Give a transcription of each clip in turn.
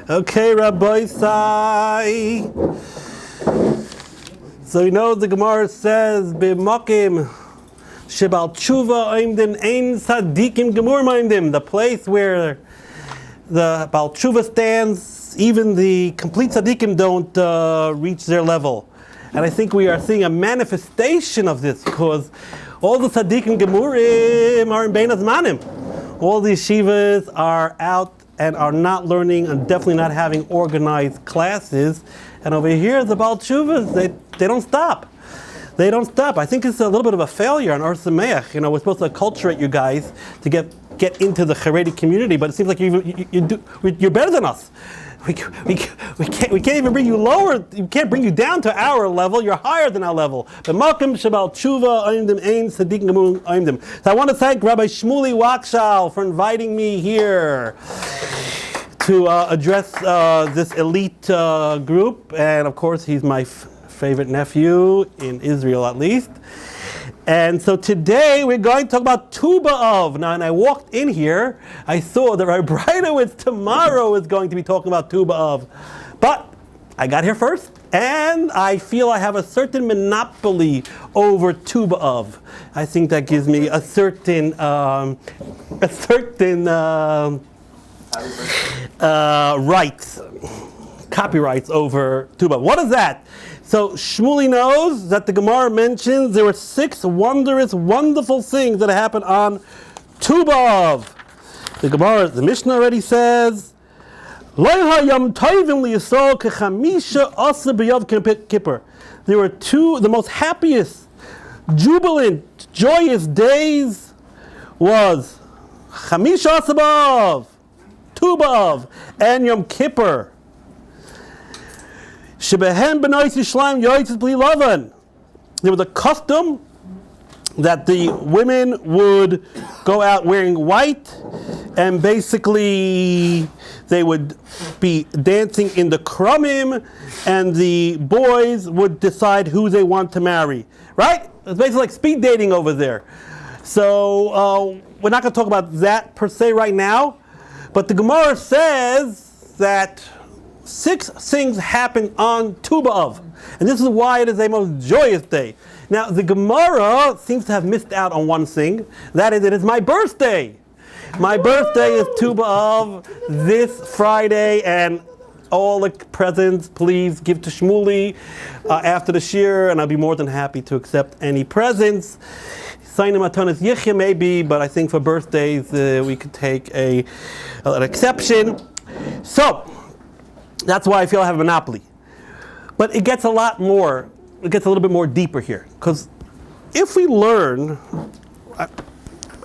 Okay, Rabbi Sai. So you know the Gemara says, "B'makim shebal tshuva oimdim ein tzadikim gemur oimdim." The place where the Bal Tshuva stands, even the complete tzaddikim don't reach their level. And I think we are seeing a manifestation of this because all the tzaddikim gemurim are in Bein Hazmanim. All the yeshivas are out and are not learning and definitely not having organized classes. And over here, the Baal Tshuvas, they don't stop. They don't stop. I think it's a little bit of a failure on Ohr Somayach. You know, we're supposed to acculturate you guys to get into the Haredi community, but it seems like you're better than us. We can't even bring you lower. We can't bring you down to our level. You're higher than our level. So I want to thank Rabbi Shmuley Wakshal for inviting me here to address this elite group. And of course, he's my favorite nephew in Israel, at least. And so today we're going to talk about Tu B'Av. Now, when I walked in here, I saw that Rabbi tomorrow is going to be talking about Tu B'Av. But I got here first, and I feel I have a certain monopoly over Tu B'Av. I think that gives me a certain rights, copyrights over Tu B'Av. What is that? So Shmuley knows that the Gemara mentions there were 6 wondrous, wonderful things that happened on Tu B'Av. The Gemara, the Mishnah already says, there were 2, the most happiest, jubilant, joyous days was Chamisha Asa B'Av, Tu B'Av, and Yom Kippur. There was a custom that the women would go out wearing white, and basically they would be dancing in the krumim, and the boys would decide who they want to marry. Right? It's basically like speed dating over there. So we're not going to talk about that per se right now, but the Gemara says that 6 things happened on Tu B'Av, and this is why it is a most joyous day. Now, the Gemara seems to have missed out on one thing. That is, it is my birthday. My birthday is Tu B'Av this Friday, and all the presents, please give to Shmuley after the shir, and I'll be more than happy to accept any presents. Sign Matanas Yichya maybe, but I think for birthdays we could take an exception. So that's why I feel I have a monopoly. But it gets a lot more, it gets a little bit more deeper here. Because if we learn,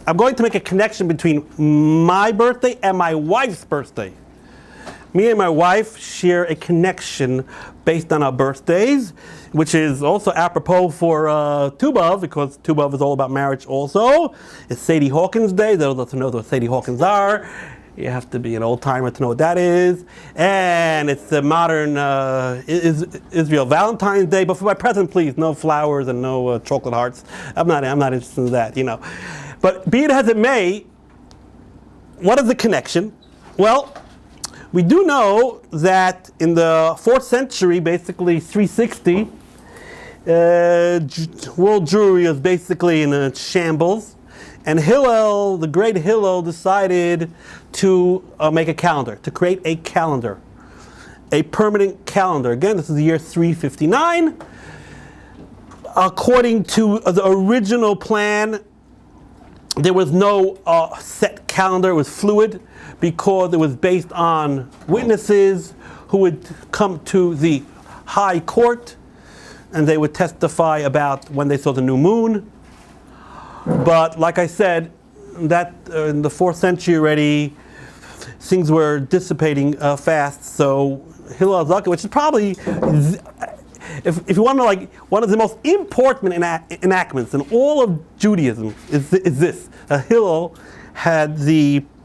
I'm going to make a connection between my birthday and my wife's birthday. Me and my wife share a connection based on our birthdays, which is also apropos for Tu B'Av, because Tu B'Av is all about marriage also. It's Sadie Hawkins Day. Those of us who know what Sadie Hawkins are. You have to be an old timer to know what that is. And it's the modern Israel Valentine's Day. But for my present, please, no flowers and no chocolate hearts. I'm not interested in that, you know. But be it as it may, what is the connection? Well, we do know that in the 4th century, basically 360, world Jewry is basically in a shambles. And Hillel, the great Hillel, decided to make a calendar, to create a calendar, a permanent calendar. Again, this is the year 359. According to the original plan, there was no set calendar. It was fluid because it was based on witnesses who would come to the high court, and they would testify about when they saw the new moon. But like I said, that in the 4th century already, things were dissipating fast. So Hillel Zaka, which is probably, if you want to know, like one of the most important enactments in all of Judaism is this. Hillel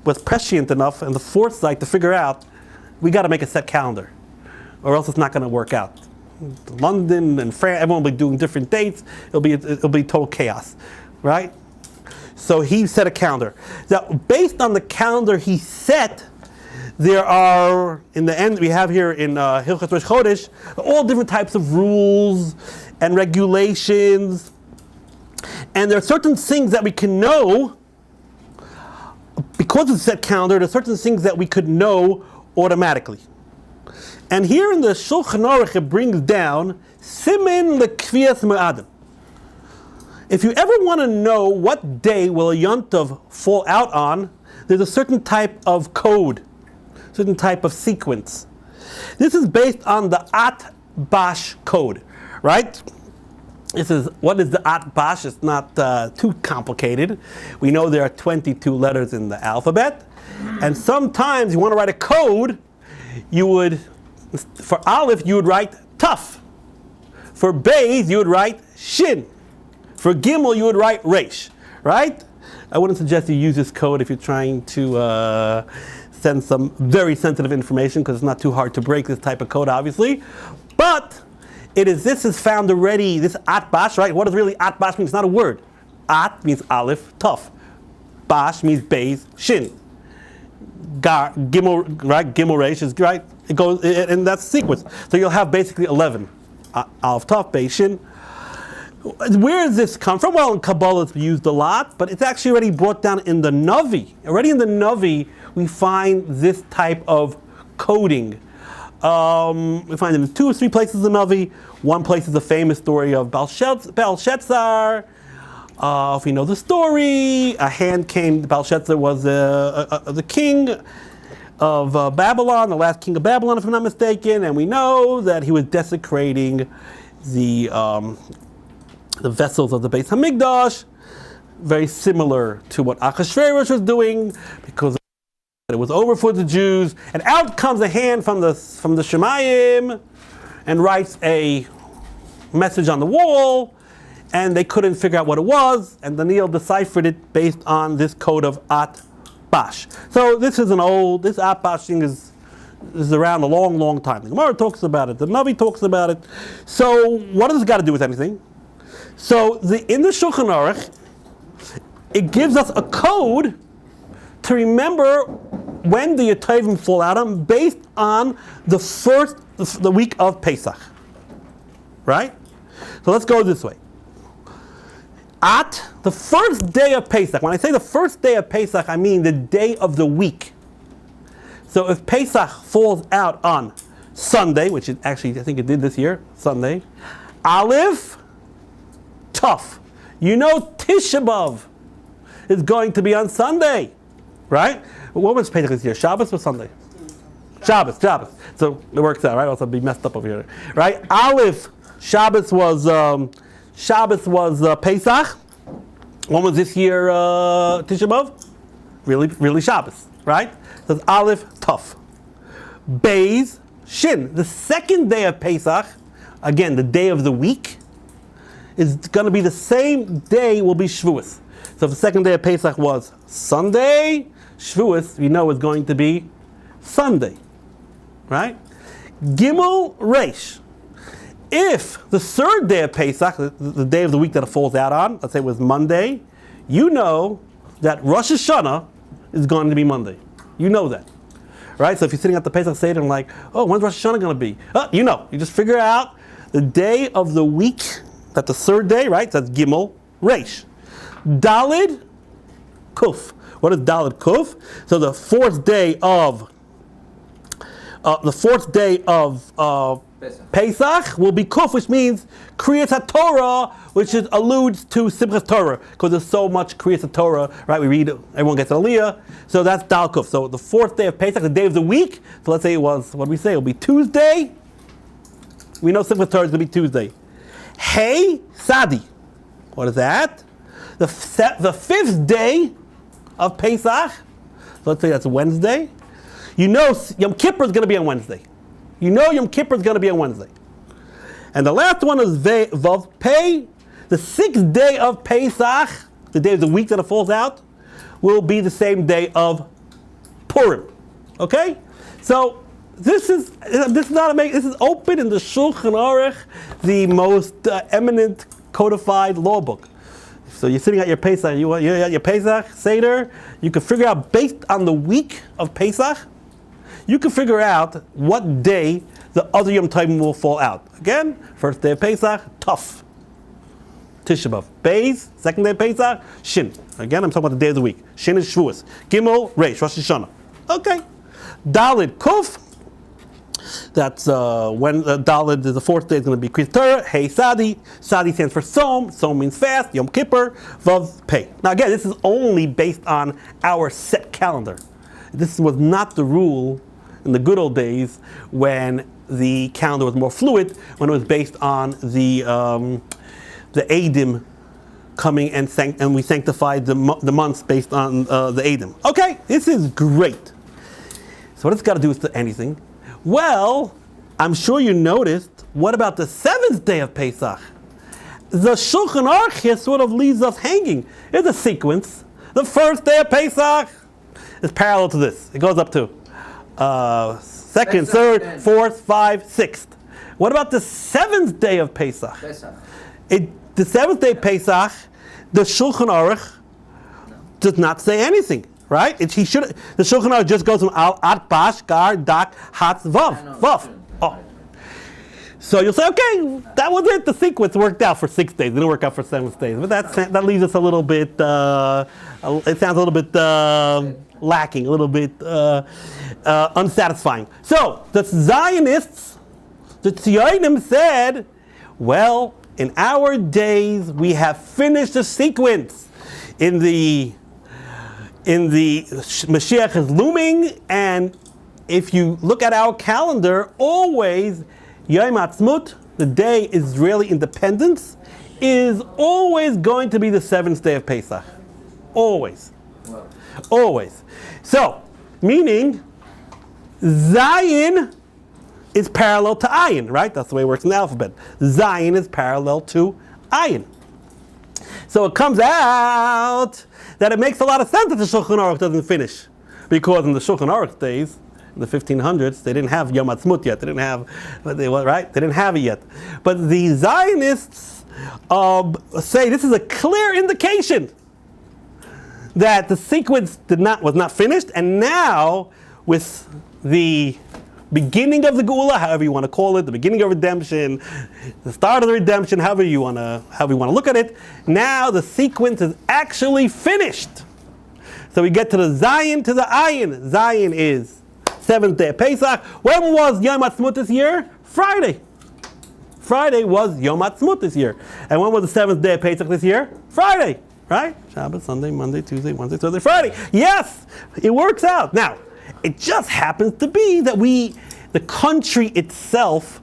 was prescient enough and the foresight to figure out we got to make a set calendar, or else it's not going to work out. London and France, everyone will be doing different dates. It'll be total chaos. Right? So he set a calendar. Now, based on the calendar he set, there are, in the end, we have here in Hilchot Rosh Chodesh, all different types of rules and regulations. And there are certain things that we can know, because it's a set calendar, there are certain things that we could know automatically. And here in the Shulchan Aruch, it brings down Simin Lekvias Me'adim. If you ever want to know what day will a Yom Tov fall out on, there's a certain type of code, certain type of sequence. This is based on the At-Bash code, right? This is, what is the At-Bash? It's not too complicated. We know there are 22 letters in the alphabet. And sometimes you want to write a code, you would, for Aleph, you would write Taf. For Beis, you would write Shin. For Gimel, you would write Resh, right? I wouldn't suggest you use this code if you're trying to send some very sensitive information, because it's not too hard to break this type of code, obviously. But this is found already, this At-Bash, right? What does really At-Bash mean? It's not a word. At means Aleph, Taf. Bash means Beis, Shin. Gimel, right? Gimel Resh is, right? It goes, and that's the sequence. So you'll have basically 11. Aleph, Taf, Beis, Shin. Where does this come from? Well, in Kabbalah it's used a lot, but it's actually already brought down in the Navi. Already in the Navi, we find this type of coding. We find it in 2 or 3 places in the Navi. One place is a famous story of Belshazzar. If you know the story, a hand came. Belshazzar was the king of Babylon, the last king of Babylon, if I'm not mistaken, and we know that he was desecrating the vessels of the Beis Hamikdash, very similar to what Achashverosh was doing, because it was over for the Jews. And out comes a hand from the Shemayim and writes a message on the wall, and they couldn't figure out what it was, and Daniel deciphered it based on this code of At-Bash. So this At-Bash thing is around a long, long time. The Gemara talks about it, the Navi talks about it. So what does this got to do with anything? So in the Shulchan Aruch, it gives us a code to remember when the Yotayvim fall out on, based on the week of Pesach, right? So let's go this way. At the first day of Pesach, when I say the first day of Pesach, I mean the day of the week. So if Pesach falls out on Sunday, which it actually, I think it did this year, Sunday, Aleph, Tough. You know Tisha B'Av is going to be on Sunday, right? What was Pesach this year? Shabbos or Sunday? Shabbos. So it works out, right? Also be messed up over here, right? Aleph, Shabbos was Pesach. When was this year Tisha B'Av? Really Shabbos, right? So it's Aleph, Tough. Beis, Shin. The second day of Pesach, again, the day of the week, is going to be the same day will be Shavuos. So if the second day of Pesach was Sunday, Shavuos, we know is going to be Sunday, right? Gimel Resh. If the third day of Pesach, the day of the week that it falls out on, let's say it was Monday, you know that Rosh Hashanah is going to be Monday. You know that, right? So if you're sitting at the Pesach Seder and like, oh, when's Rosh Hashanah going to be? You know, you just figure out the day of the week. That's the third day, right? That's Gimel Resh. Dalid Kuf. What is Dalid Kuf? So the fourth day of Pesach will be Kuf, which means Kriyas HaTorah, which alludes to Simchas Torah, because there's so much Kriyas HaTorah, right? We read, everyone gets Aliyah, so that's Dal Kuf. So the fourth day of Pesach, the day of the week, so let's say it was, what do we say? It'll be Tuesday. We know Simchas Torah is going to be Tuesday. Hey Sadi. What is that? The fifth day of Pesach. So let's say that's Wednesday. You know Yom Kippur is going to be on Wednesday. You know Yom Kippur is going to be on Wednesday. And the last one is Vav Pei. The sixth day of Pesach, the day of the week that it falls out, will be the same day of Purim. Okay? So this is open in the Shulchan Aruch, the most eminent codified law book. So you're sitting at your Pesach, you're at your Pesach Seder, you can figure out based on the week of Pesach, you can figure out what day the other Yom Tovim will fall out. Again, first day of Pesach, Tov. Tisha B'Av. Beis, second day of Pesach, Shin. Again, I'm talking about the day of the week. Shin is Shavuos. Gimel, Reish, Rosh Hashanah. Okay. Dalid, Kuf. That's when Dalid, the fourth day, is going to be Kriyas Torah. Hey, Sadi. Sadi stands for Som. Som means fast. Yom Kippur. Vav, Pei. Now again, this is only based on our set calendar. This was not the rule in the good old days when the calendar was more fluid, when it was based on the Eidim coming and we sanctified the months based on the Eidim. Okay, this is great. So what does it got to do with anything? Well, I'm sure you noticed, what about the seventh day of Pesach? The Shulchan Aruch here sort of leaves us hanging. It's a sequence. The first day of Pesach is parallel to this. It goes up to second, third, fourth, 5, 6th. What about the seventh day of Pesach? The seventh day of Pesach, the Shulchan Aruch does not say anything. Right? The Shulchan Aruch just goes from Al, At, Bash, Gar, Dak, Hatz, Vav. Vav. Oh. So you'll say, okay, that was it. The sequence worked out for 6 days. It didn't work out for 7 days. But that leaves us a little bit, it sounds a little bit lacking, a little bit unsatisfying. So the Zionists, the Zionim said, well, in our days, we have finished the sequence. In the Mashiach is looming, and if you look at our calendar, always Yom HaEtzim, the day Israeli independence, is always going to be the seventh day of Pesach. Always. Wow. Always. So, meaning Zion is parallel to Ayin, right? That's the way it works in the alphabet. Zion is parallel to Ayin. So it comes out that it makes a lot of sense that the Shulchan Aruch doesn't finish. Because in the Shulchan Aruch days, in the 1500s, they didn't have Yom HaEtzim yet. They didn't have, right? They didn't have it yet. But the Zionists say this is a clear indication that the sequence was not finished, and now with the beginning of the Geula, however you want to call it, the beginning of redemption, the start of the redemption, however you want to look at it. Now the sequence is actually finished. So we get to the Zion to the Ayin. Zion is seventh day of Pesach. When was Yom HaEtzim this year? Friday. Friday was Yom HaEtzim this year. And when was the seventh day of Pesach this year? Friday. Right? Shabbat, Sunday, Monday, Tuesday, Wednesday, Thursday, Friday. Yes, it works out. Now, it just happens to be that the country itself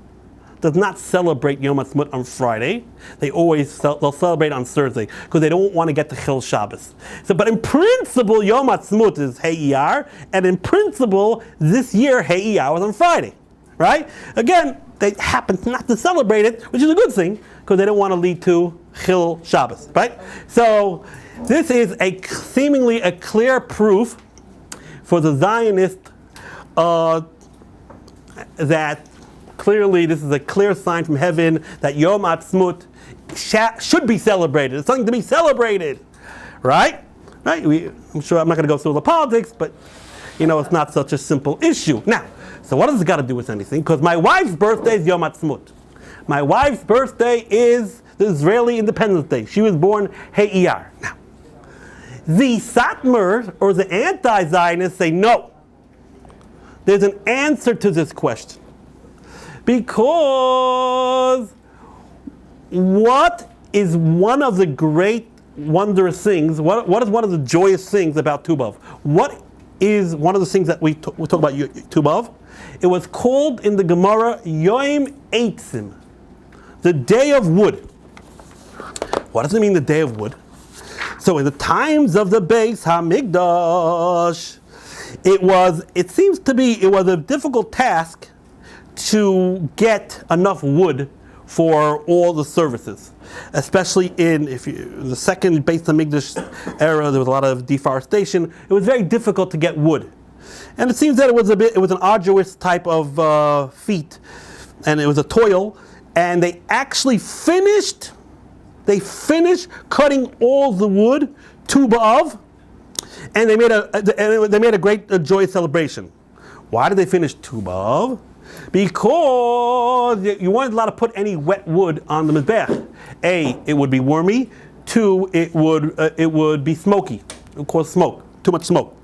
does not celebrate Yom HaEtzim on Friday. They'll celebrate on Thursday because they don't want to get to Hillel Shabbos. So, but in principle, Yom HaEtzim is Hey Iyar, and in principle, this year Hey Iyar was on Friday, right? Again, they happen not to celebrate it, which is a good thing because they don't want to lead to Hillel Shabbos, right? So, this is seemingly a clear proof for the Zionist that clearly this is a clear sign from heaven that Yom HaEtzim should be celebrated. It's something to be celebrated, right? Right? I'm sure I'm not going to go through the politics, but it's not such a simple issue. Now, so what does it got to do with anything? Because my wife's birthday is Yom HaEtzim. My wife's birthday is the Israeli Independence Day. She was born Hey Iyar. Now, the Satmar, or the anti-Zionists, say no. There's an answer to this question. Because what is one of the great wondrous things, what is one of the joyous things about Tu B'Av? What is one of the things that we talk about Tu B'Av? It was called in the Gemara Yom HaEtzim, the day of wood. What does it mean, the day of wood? So in the times of the Beis HaMikdash, it seems to be a difficult task to get enough wood for all the services, especially in the second Beis HaMikdash era. There was a lot of deforestation. It was very difficult to get wood, and it seems that it was an arduous type of feat, and it was a toil. And they actually finished cutting all the wood, Tu B'Av, and they made a great joyous celebration. Why did they finish Tu B'Av? Because you weren't allowed to put any wet wood on the Mizbech. A, it would be wormy. 2, it would be smoky. It would cause smoke, too much smoke.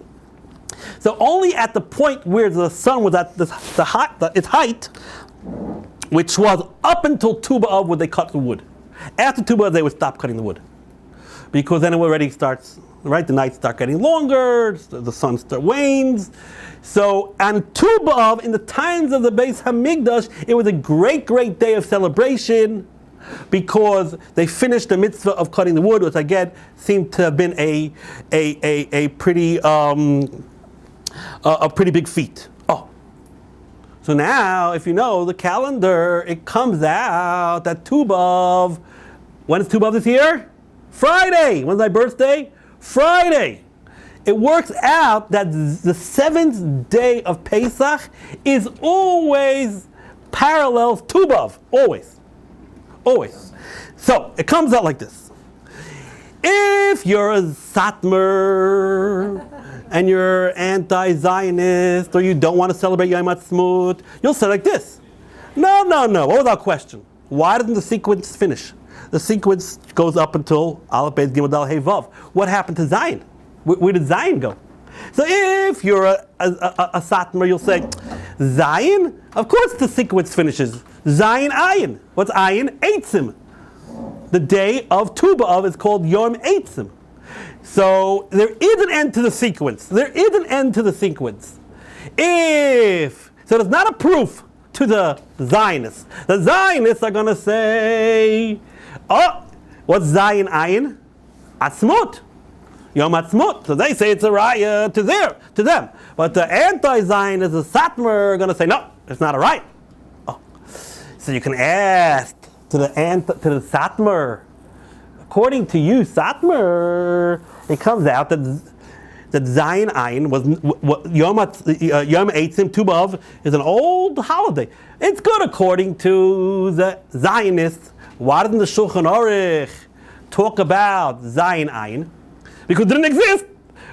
So only at the point where the sun was at its height, which was up until Tu B'Av, would they cut the wood. After Tu B'Av, they would stop cutting the wood. Because then it already starts, right? The nights start getting longer, the sun wanes. So on Tu B'Av, in the times of the Beis Hamikdash, it was a great, great day of celebration because they finished the mitzvah of cutting the wood, which again seemed to have been a pretty big feat. Oh, so now if you know the calendar, it comes out that Tu B'Av. When is Tu B'Av this year? Friday. When's my birthday? Friday. It works out that the 7th day of Pesach is always parallels Tu B'Av. Always. Always. So it comes out like this. If you're a Satmar and you're anti-Zionist or you don't want to celebrate Yom HaEtzim, you'll say like this. No. What was our question? Why doesn't the sequence finish? The sequence goes up until Aleph Beis Gimel Dal Hey Vav. What happened to Zion? Where did Zion go? So if you're a Satmar, you'll say, Zion? Of course the sequence finishes. Zion Ayin. What's Ayin? Eitzim. The day of Tu B'Av is called Yom HaEtzim. So there is an end to the sequence. So there's not a proof to the Zionists. The Zionists are going to say, oh, what's Zion Ayin? Atzmut. Yom HaEtzim. So they say it's a raya to them. But the anti-Zionists, the Satmar, are going to say, no, it's not a raya. Oh. So you can ask to the Satmar. According to you, Satmar, it comes out that Zion Ayin was Yom HaEtzim, Tu B'Av, is an old holiday. It's good according to the Zionists. Why doesn't the Shulchan Aruch talk about Zion Ayin? Because it didn't exist.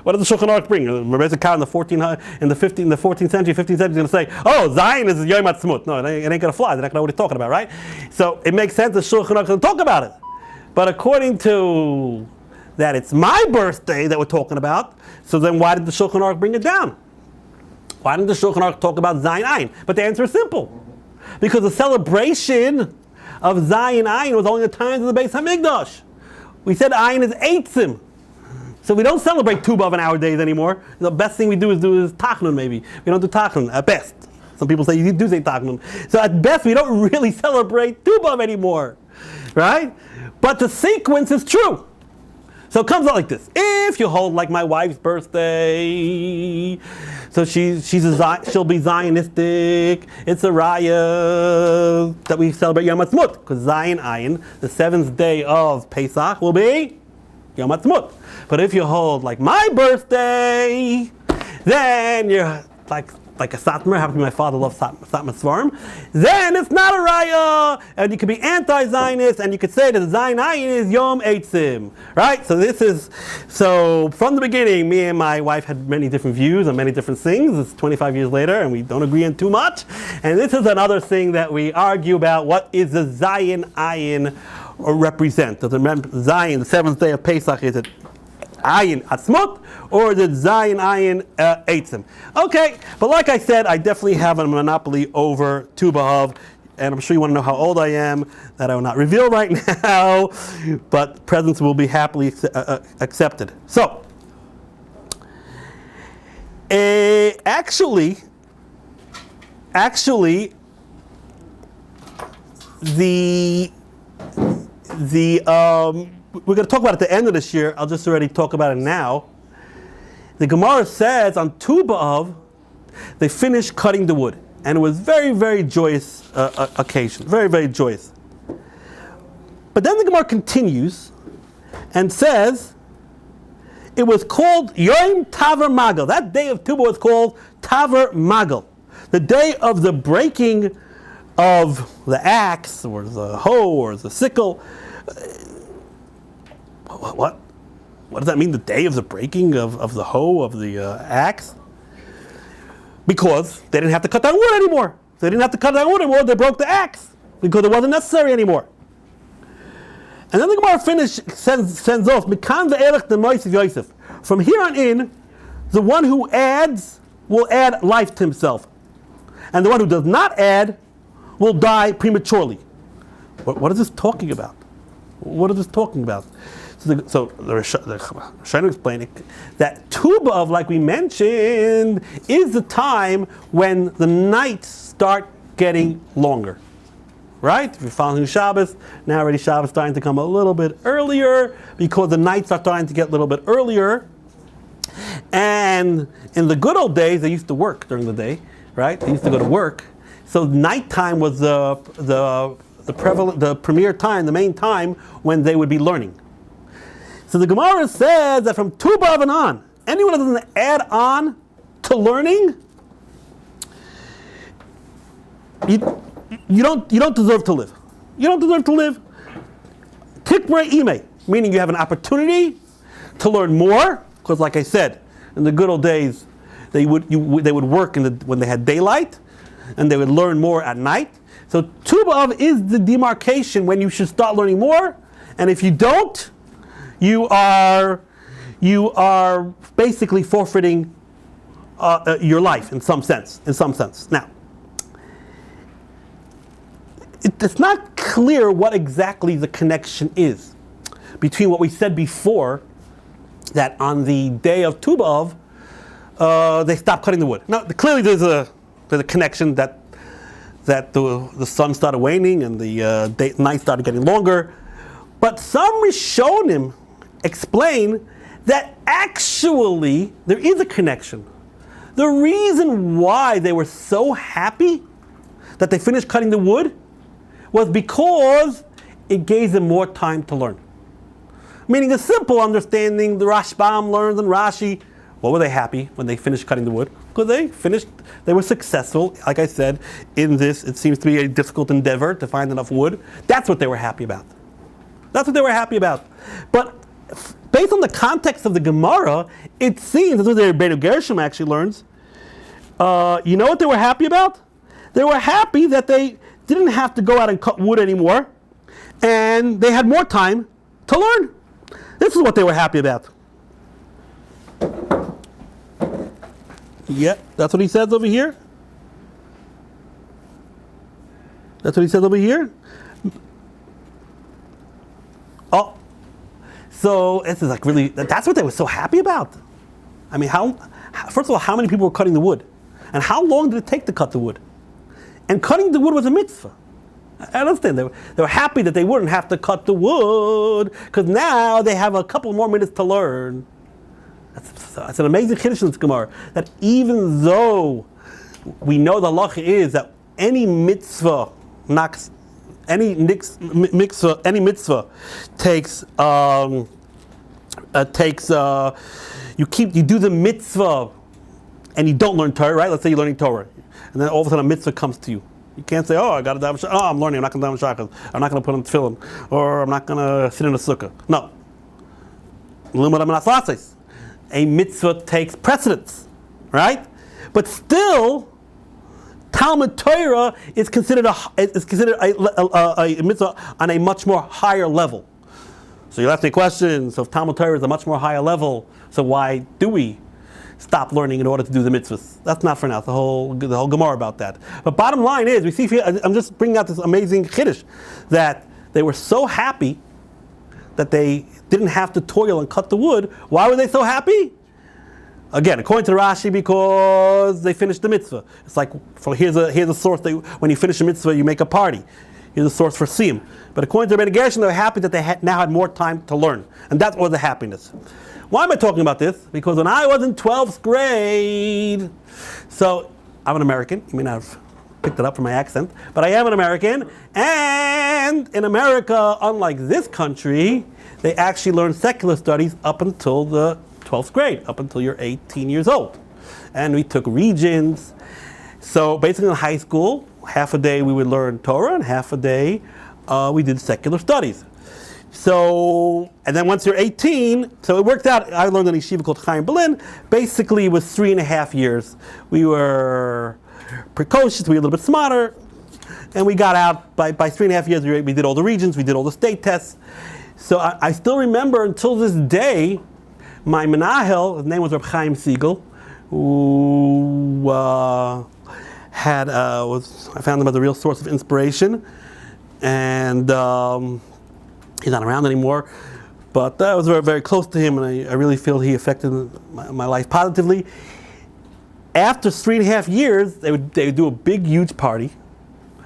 What does the Shulchan Aruch bring? Rabbi Zakar in the 14th century, 15th century, is going to say, oh, Zion is Yom HaEtzim. No, it ain't going to fly. They're not going to know what he's talking about, right? So it makes sense the Shulchan Aruch doesn't talk about it. But according to that, it's my birthday that we're talking about. So then why did the Shulchan Aruch bring it down? Why didn't the Shulchan Aruch talk about Zion Ayin? But the answer is simple. Because the celebration of Zion Ayin was only the times of the Beis Hamikdash. We said Ayin is Eitzim. So we don't celebrate Tu B'Av in our days anymore. The best thing we do is Tachnun maybe. We don't do Tachnun at best. Some people say you do say Tachnun. So at best we don't really celebrate Tu B'Av anymore. Right? But the sequence is true. So it comes out like this. If you hold like my wife's birthday, so she'll be Zionistic. It's a raya that we celebrate Yom HaEtzim, because Zion Ayin, the 7th day of Pesach, will be Yom HaEtzim. But if you hold like my birthday, then you're like a Satmar, happens to be my father loves Satmar Svarim, then it's not a raya, and you could be anti-Zionist, and you could say that the Zion Ayin is Yom HaEtzim, right? So from the beginning, me and my wife had many different views on many different things. It's 25 years later, and we don't agree on too much. And this is another thing that we argue about: what is the Zion Ayin represent? Does it remember Zion, the 7th day of Pesach, is it Ayin Atzmut, or the Zion Ayin Eitzim? Okay, but like I said, I definitely have a monopoly over Tu B'Av, and I'm sure you want to know how old I am, that I will not reveal right now, but presents will be happily accepted. So, actually, we're going to talk about it at the end of this year. I'll just already talk about it now. The Gemara says on Tu B'Av, they finished cutting the wood. And it was very, very joyous occasion. Very, very joyous. But then the Gemara continues and says, it was called Yom Taver Magal. That day of Tu B'Av was called Taver Magal. The day of the breaking of the axe, or the hoe, or the sickle. What does that mean, the day of the breaking of the hoe, of the axe? because they didn't have to cut down wood anymore. They didn't have to cut down wood anymore. They broke the axe because it wasn't necessary anymore. And then the Gemara sends off, Mikan ve'elech demoisiv Yosef. From here on in, the one who adds will add life to himself. And the one who does not add will die prematurely. What is this talking about? What is this talking about? So the Rishonim explaining that Tu B'Av, like we mentioned, is the time when the nights start getting longer. Right? If you're following Shabbos, now already Shabbos starting to come a little bit earlier because the nights are starting to get a little bit earlier. And in the good old days, they used to work during the day, right? They used to go to work. So nighttime was the premier time, the main time when they would be learning. So the Gemara says that from Tu B'Av and on, anyone who doesn't add on to learning, you don't deserve to live. You don't deserve to live. Tikmar ime, meaning you have an opportunity to learn more, because like I said, in the good old days, they would work when they had daylight, and they would learn more at night. So Tu B'Av is the demarcation when you should start learning more, and if you don't, you are basically forfeiting your life in some sense. Now, it's not clear what exactly the connection is between what we said before, that on the day of Tu B'Av, they stopped cutting the wood. Now, clearly there's a connection that the sun started waning and the night started getting longer. But some Rishonim explain that actually there is a connection. The reason why they were so happy that they finished cutting the wood was because it gave them more time to learn. Meaning a simple understanding, the Rashbam learns and Rashi, what were they happy when they finished cutting the wood? Because they were successful, like I said, in this, it seems to be a difficult endeavor to find enough wood. That's what they were happy about. That's what they were happy about. But based on the context of the Gemara, it seems, that's what the Rabbi Gershom actually learns, you know what they were happy about? They were happy that they didn't have to go out and cut wood anymore, and they had more time to learn. This is what they were happy about. Yeah, that's what he says over here. That's what he says over here. Oh, so this is like really, that's what they were so happy about. I mean, first of all, how many people were cutting the wood? And how long did it take to cut the wood? And cutting the wood was a mitzvah. I understand. They were happy that they wouldn't have to cut the wood, because now they have a couple more minutes to learn. That's an amazing chiddush in this Gemara, that even though we know the halacha is that any mitzvah knocks, any mitzvah takes you do the mitzvah and you don't learn Torah, right? Let's say you're learning Torah, and then all of a sudden a mitzvah comes to you. You can't say, oh, I got to daven shachar. Oh, I'm learning. I'm not going to daven shachar. I'm not going to put on tefillin, or I'm not going to sit in a sukkah. No. A mitzvah takes precedence, right? But still, Talmud Torah is considered a mitzvah on a much more higher level. So you'll ask me questions. So if Talmud Torah is a much more higher level, so why do we stop learning in order to do the mitzvahs? That's not for now. The whole Gemara about that. But bottom line is, we see here, I'm just bringing out this amazing chiddush, that they were so happy that they didn't have to toil and cut the wood. Why were they so happy? Again, according to Rashi, because they finished the mitzvah. It's like, here's a source that when you finish a mitzvah, you make a party. Here's a source for siyum. But according to Rabbi Gershom, they were happy that they now had more time to learn. And that was the happiness. Why am I talking about this? Because when I was in 12th grade, so I'm an American. You may not have picked it up from my accent, but I am an American. And in America, unlike this country, they actually learn secular studies up until the 12th grade, up until you're 18 years old. And we took regions. So basically in high school, half a day we would learn Torah, and half a day we did secular studies. So, and then once you're 18, so it worked out. I learned in a yeshiva called Chaim Berlin. Basically, it was 3.5 years. We were precocious, we were a little bit smarter, and we got out by 3.5 years. We did all the regions, we did all the state tests. So I still remember until this day, my menahel, his name was Rabbi Chaim Siegel, who I found him as a real source of inspiration, and he's not around anymore, but I was very, very close to him, and I really feel he affected my life positively. After 3.5 years, they would do a big, huge party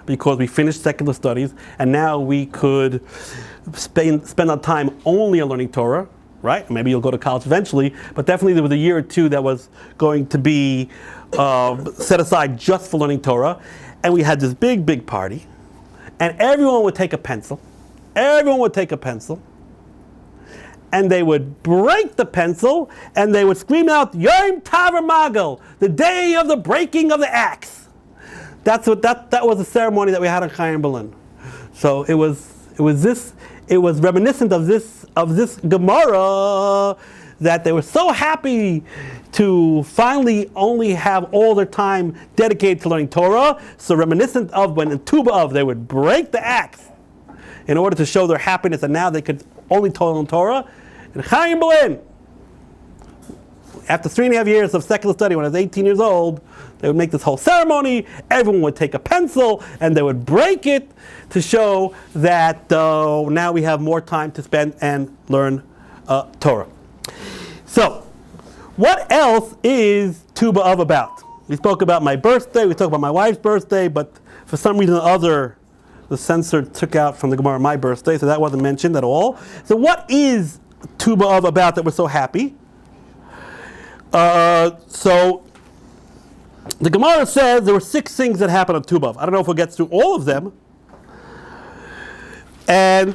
because we finished secular studies, and now we could spend our time only on learning Torah, right? Maybe you'll go to college eventually, but definitely there was a year or two that was going to be set aside just for learning Torah, and we had this big, big party, and everyone would take a pencil. Everyone would take a pencil, and they would break the pencil, and they would scream out, Yom Tov Magel, the day of the breaking of the axe. That was the ceremony that we had in Chaim Berlin. So it was reminiscent of this Gemara that they were so happy to finally only have all their time dedicated to learning Torah. So reminiscent of when in Tu B'Av they would break the axe in order to show their happiness, and now they could only learn Torah. In Chaim Berlin, after 3.5 years of secular study, when I was 18 years old, they would make this whole ceremony. Everyone would take a pencil and they would break it to show that now we have more time to spend and learn Torah. So, what else is Tu B'Av about? We spoke about my birthday, we talked about my wife's birthday, but for some reason or other, the censor took out from the Gemara my birthday, so that wasn't mentioned at all. So what is Tu B'Av about that we're so happy? So the Gemara says there were 6 things that happened on Tu B'Av. I don't know if we'll get through all of them. And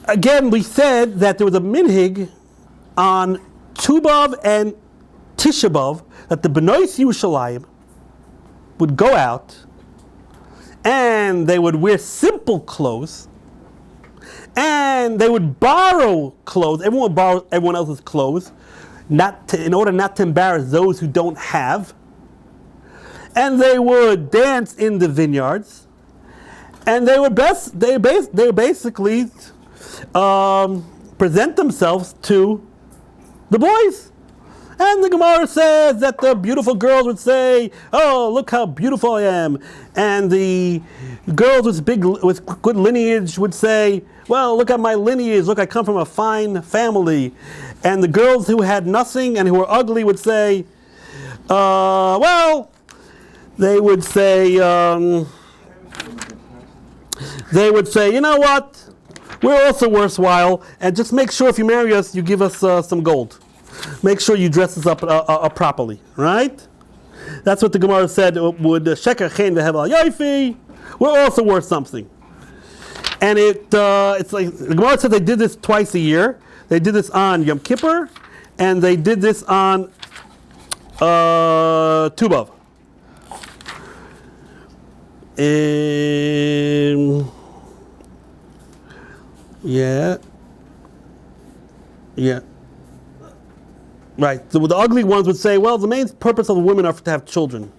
again, we said that there was a minhag on Tu B'Av and Tisha B'Av that the B'nai Yerushalayim would go out and they would wear simple clothes, and they would borrow clothes. Everyone would borrow everyone else's clothes, in order not to embarrass those who don't have. And they would dance in the vineyards, and they would basically present themselves to the boys. And the Gemara says that the beautiful girls would say, "Oh, look how beautiful I am," and the girls with good lineage would say, "Well, look at my lineage. Look, I come from a fine family." And the girls who had nothing and who were ugly would say, "Well," they would say, "You know what? We're also worthwhile, and just make sure if you marry us, you give us some gold. Make sure you dress us up properly," right? That's what the Gemara said. Would sheker chen vehevel yofi? We're also worth something. And it's like the Gemara said they did this twice a year. They did this on Yom Kippur, and they did this on Tu B'Av. Yeah. Right. So the ugly ones would say, "Well, the main purpose of the women are to have children."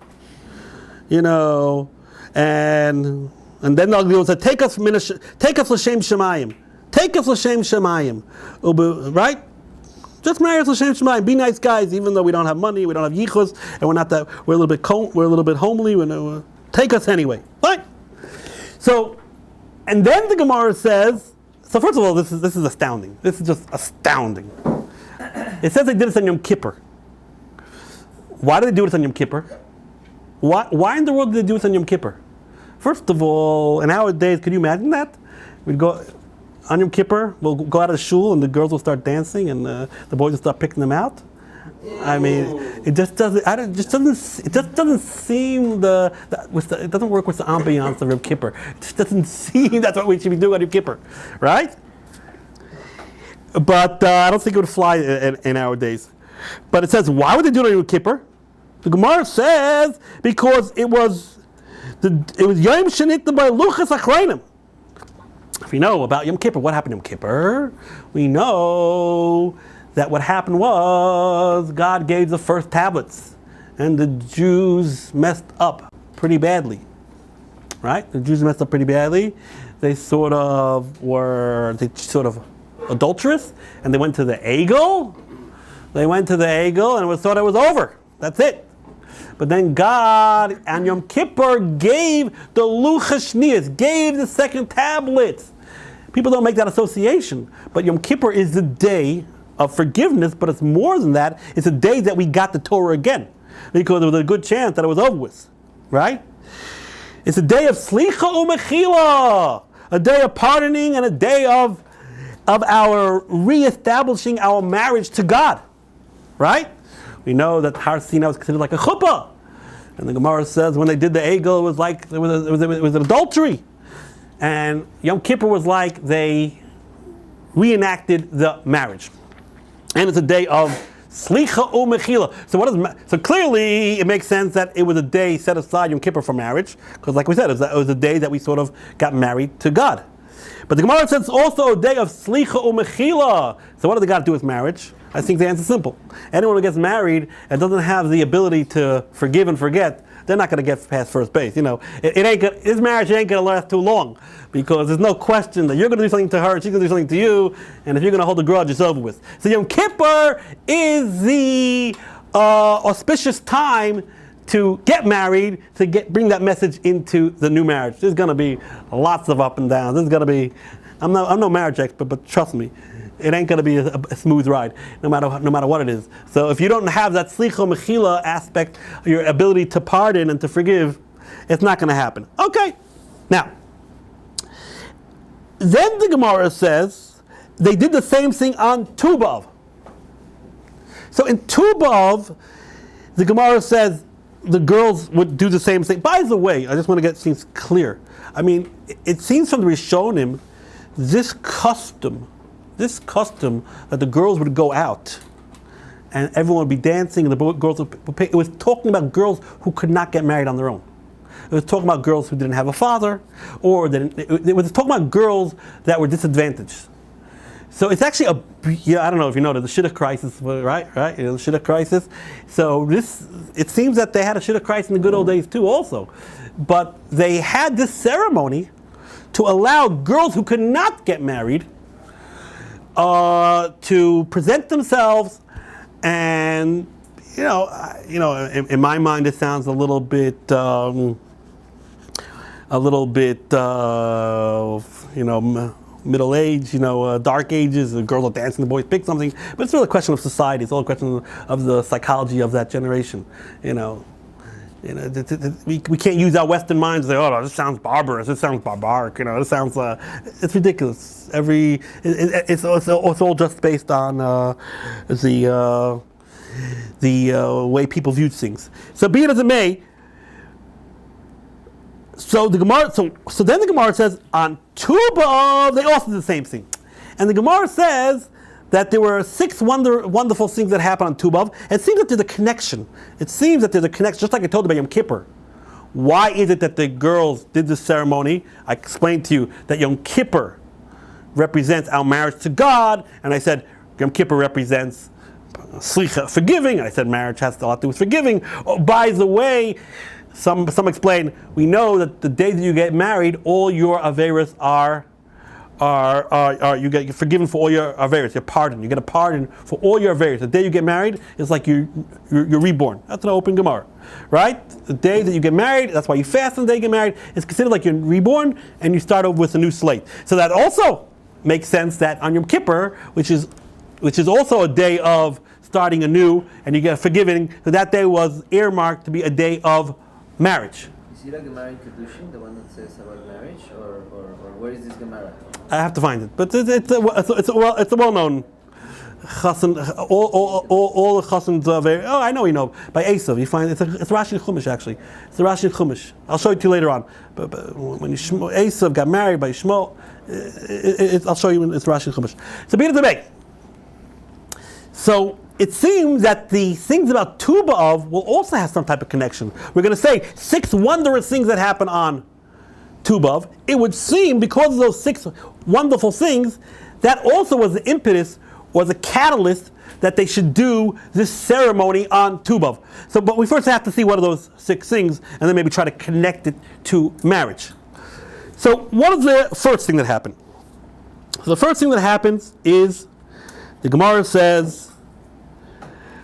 You know, and then the ugly ones said, "Take us l'shem shemayim. Take us l'shem shemayim." Right? Just marry us l'shem shemayim. Be nice guys, even though we don't have money, we don't have yichus, and we're a little bit homely. Take us anyway. Right? So, and then the Gemara says. So first of all, this is astounding. This is just astounding. It says they did this on Yom Kippur. Why did they do this on Yom Kippur? Why in the world did they do this on Yom Kippur? First of all, in our days, can you imagine that? We'd go on Yom Kippur, we'll go out of the shul and the girls will start dancing and the boys will start picking them out. I mean, it just doesn't seem it doesn't work with the ambiance of Yom Kippur. It just doesn't seem that's what we should be doing on Yom Kippur, right? But I don't think it would fly in our days. But it says, why would they do it on Yom Kippur? The Gemara says because it was Yom Shenit by Luchas Achrayim. if we know about Yom Kippur, what happened Yom Kippur? We know that what happened was God gave the first tablets, and the Jews messed up pretty badly. Right? The Jews messed up pretty badly. They sort of adulterous, and they went to the Egel. They went to the Egel and thought it was over. That's it. But then God on Yom Kippur gave the Luchas Shniyos, gave the second tablets. People don't make that association, but Yom Kippur is the day of forgiveness, but it's more than that. It's a day that we got the Torah again, because there was a good chance that it was over with, right? It's a day of Slicha Umechila, a day of pardoning and a day of our reestablishing our marriage to God, right? We know that Har Sinai was considered like a chuppah, and the Gemara says when they did the Egel, it was an adultery, and Yom Kippur was like they reenacted the marriage, and it's a day of Slicha Umechila. So clearly it makes sense that it was a day set aside Yom Kippur for marriage, because like we said, it was a day that we sort of got married to God. But the Gemara says it's also a day of Slicha Umechila. So what does it got to do with marriage? I think the answer is simple. Anyone who gets married and doesn't have the ability to forgive and forget, they're not going to get past first base. This marriage ain't going to last too long, because there's no question that you're going to do something to her and she's going to do something to you, and if you're going to hold a grudge, it's over with. So Yom Kippur is the auspicious time to get married, to bring that message into the new marriage. There's going to be lots of up and downs. There's going to be, I'm no marriage expert, but trust me, it ain't going to be a smooth ride, no matter what it is. So if you don't have that Slicha Mechila aspect, your ability to pardon and to forgive, it's not going to happen. Okay, now, then the Gemara says they did the same thing on Tu B'Av. So in Tu B'Av, the Gemara says the girls would do the same thing. By the way, I just want to get things clear. I mean, it seems from the Rishonim, this custom that the girls would go out and everyone would be dancing and the girls would pay, it was talking about girls who could not get married on their own. It was talking about girls who didn't have a father, or it was talking about girls that were disadvantaged. So it's actually I don't know if you know, the Shidduch crisis, right? The Shidduch crisis. So it seems that they had a Shidduch crisis in the good old days too also. But they had this ceremony to allow girls who could not get married to present themselves, and in my mind it sounds a little bit middle age, dark ages. The girls are dancing, the boys pick something, but it's really a question of society. It's all a question of the psychology of that generation. We can't use our Western minds and say, "Oh, this sounds barbarous. This sounds barbaric." This sounds it's ridiculous. It's all just based on the way people view things. So be it as it may. So the Gemara. So then the Gemara says on Tu B'Av they also did the same thing, and the Gemara says that there were 6 wonderful things that happened on Tu B'Av. It seems that there's a connection. Just like I told you about Yom Kippur. Why is it that the girls did this ceremony? I explained to you that Yom Kippur represents our marriage to God, and I said Yom Kippur represents Slicha, forgiving, and I said marriage has a lot to do with forgiving. Oh, by the way, some explain, we know that the day that you get married, all your averos are you get forgiven for all your averos. You're pardoned. You get a pardon for all your averos. The day you get married, it's like you're reborn. That's an open Gemara, right? The day that you get married, that's why you fast on the day you get married. It's considered like you're reborn, and you start over with a new slate. So that also makes sense that on Yom Kippur, which is also a day of starting anew, and you get forgiven. So that day was earmarked to be a day of marriage. Is it a Gemara in Kedushin, the one that says about marriage, or where is this Gemara? I have to find it, but it's a well-known chassan. All the chassans are very. Oh, I know, by Esav. You find it's Rashi and Chumash actually. It's the Rashi and Chumash. I'll show it to you later on. But when Esav got married by Shmuel, I'll show you when it's Rashi and Chumash. So be it as it may. So it seems that the things about Tu B'Av will also have some type of connection. We're going to say 6 wondrous things that happen on Tu B'Av, it would seem because of those 6 wonderful things, that also was the impetus or the catalyst that they should do this ceremony on Tu B'Av. So, but we first have to see what are those 6 things, and then maybe try to connect it to marriage. So what is the first thing that happened? So the first thing that happens is the Gemara says,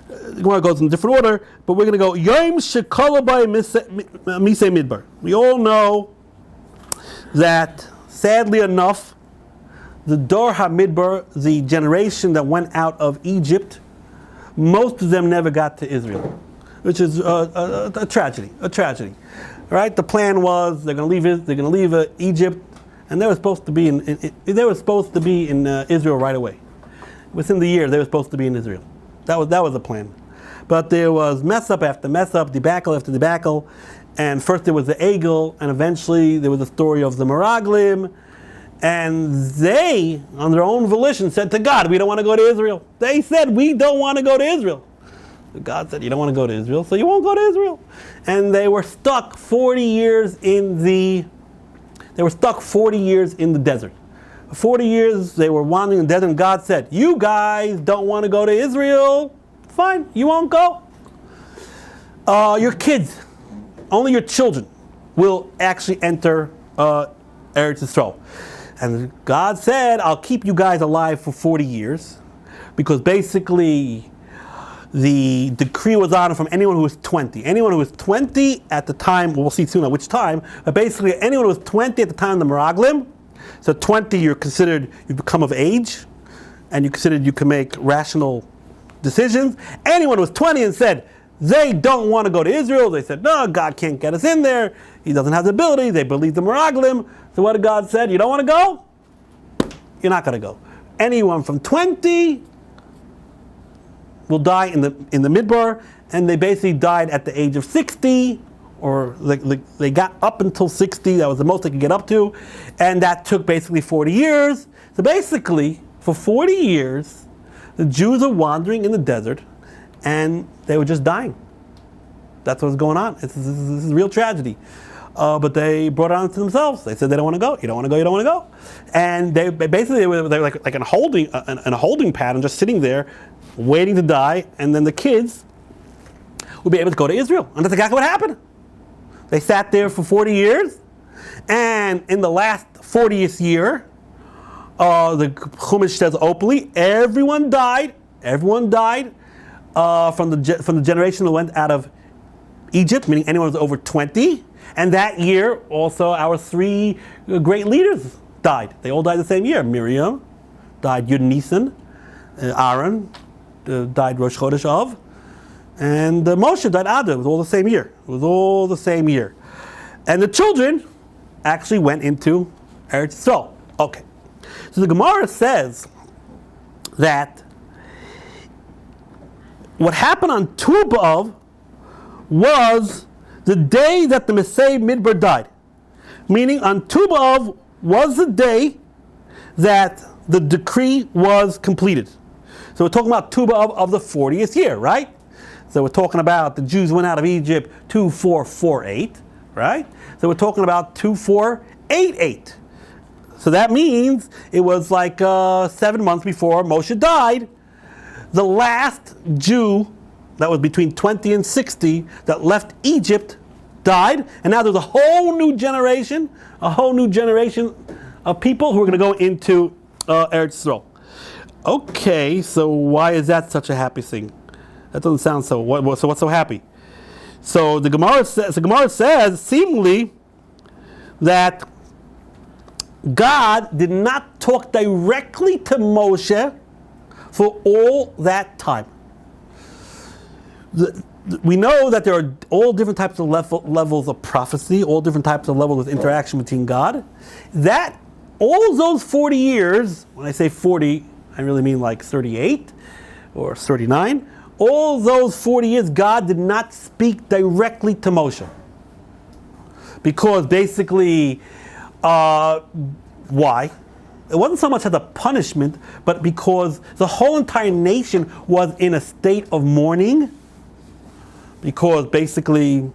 the Gemara goes in a different order, but we're going to go Yom Shekala Bay Misei Midbar. We all know that, sadly enough, the Dor HaMidbar, the generation that went out of Egypt, most of them never got to Israel, which is a tragedy. Right? The plan was they're going to leave Egypt, and they were supposed to be in Israel right away. Within the year, they were supposed to be in Israel. That was the plan. But there was mess up after mess up, debacle after debacle, and first there was the Egel, and eventually there was the story of the Meraglim, and they, on their own volition, said to God, we don't want to go to Israel. They said, we don't want to go to Israel. God said, you don't want to go to Israel, so you won't go to Israel. And they were stuck 40 years in the desert. 40 years they were wandering in the desert, and God said, you guys don't want to go to Israel, fine, you won't go. Your kids, only your children will actually enter Eretz Yisrael. And God said, I'll keep you guys alive for 40 years, because basically the decree was on from anyone who was 20. Anyone who was 20 at the time, we'll see soon at which time, but basically anyone who was 20 at the time of the Meraglim, so 20 you've become of age, and you can make rational decisions. Anyone who was 20 and said, they don't want to go to Israel, they said, no, God can't get us in there, He doesn't have the ability, they believe the Meraglim. So what did God say? You don't want to go? You're not going to go. Anyone from 20 will die in the Midbar, and they basically died at the age of 60, or they got up until 60, that was the most they could get up to, and that took basically 40 years. So basically, for 40 years, the Jews are wandering in the desert, and they were just dying. That's what's going on. This is a real tragedy. But they brought it on to themselves. They said they don't want to go. You don't want to go. You don't want to go. And they were like in a holding pattern, just sitting there, waiting to die. And then the kids would be able to go to Israel. And that's exactly what happened. They sat there for 40 years, and in the last 40th year, the Chumash says openly, everyone died. Everyone died from the generation that went out of Egypt, meaning anyone who was over 20. And that year, also, our 3 great leaders died. They all died the same year. Miriam died Yud Nisan, Aaron died Rosh Chodesh Av, and Moshe died Adar. It was all the same year. And the children actually went into Eretz Yisrael. Okay. So the Gemara says that what happened on Tu B'Av was the day that the Mesei Midbar died. Meaning on Tu B'Av was the day that the decree was completed. So we're talking about Tu B'Av of the 40th year, right? So we're talking about the Jews went out of Egypt 2448, right? So we're talking about 2488. So that means it was like 7 months before Moshe died. The last Jew that was between 20 and 60 that left Egypt died, and now there's a whole new generation of people who are going to go into Eretz Yisrael. Okay, so why is that such a happy thing? That doesn't sound so. So what's so happy? So the Gemara says seemingly that God did not talk directly to Moshe for all that time. We know that there are all different types of levels of prophecy, all different types of levels of interaction between God. That all those 40 years, when I say 40, I really mean like 38 or 39. All those 40 years, God did not speak directly to Moshe. Because basically, why? It wasn't so much as a punishment, but because the whole entire nation was in a state of mourning. Because basically,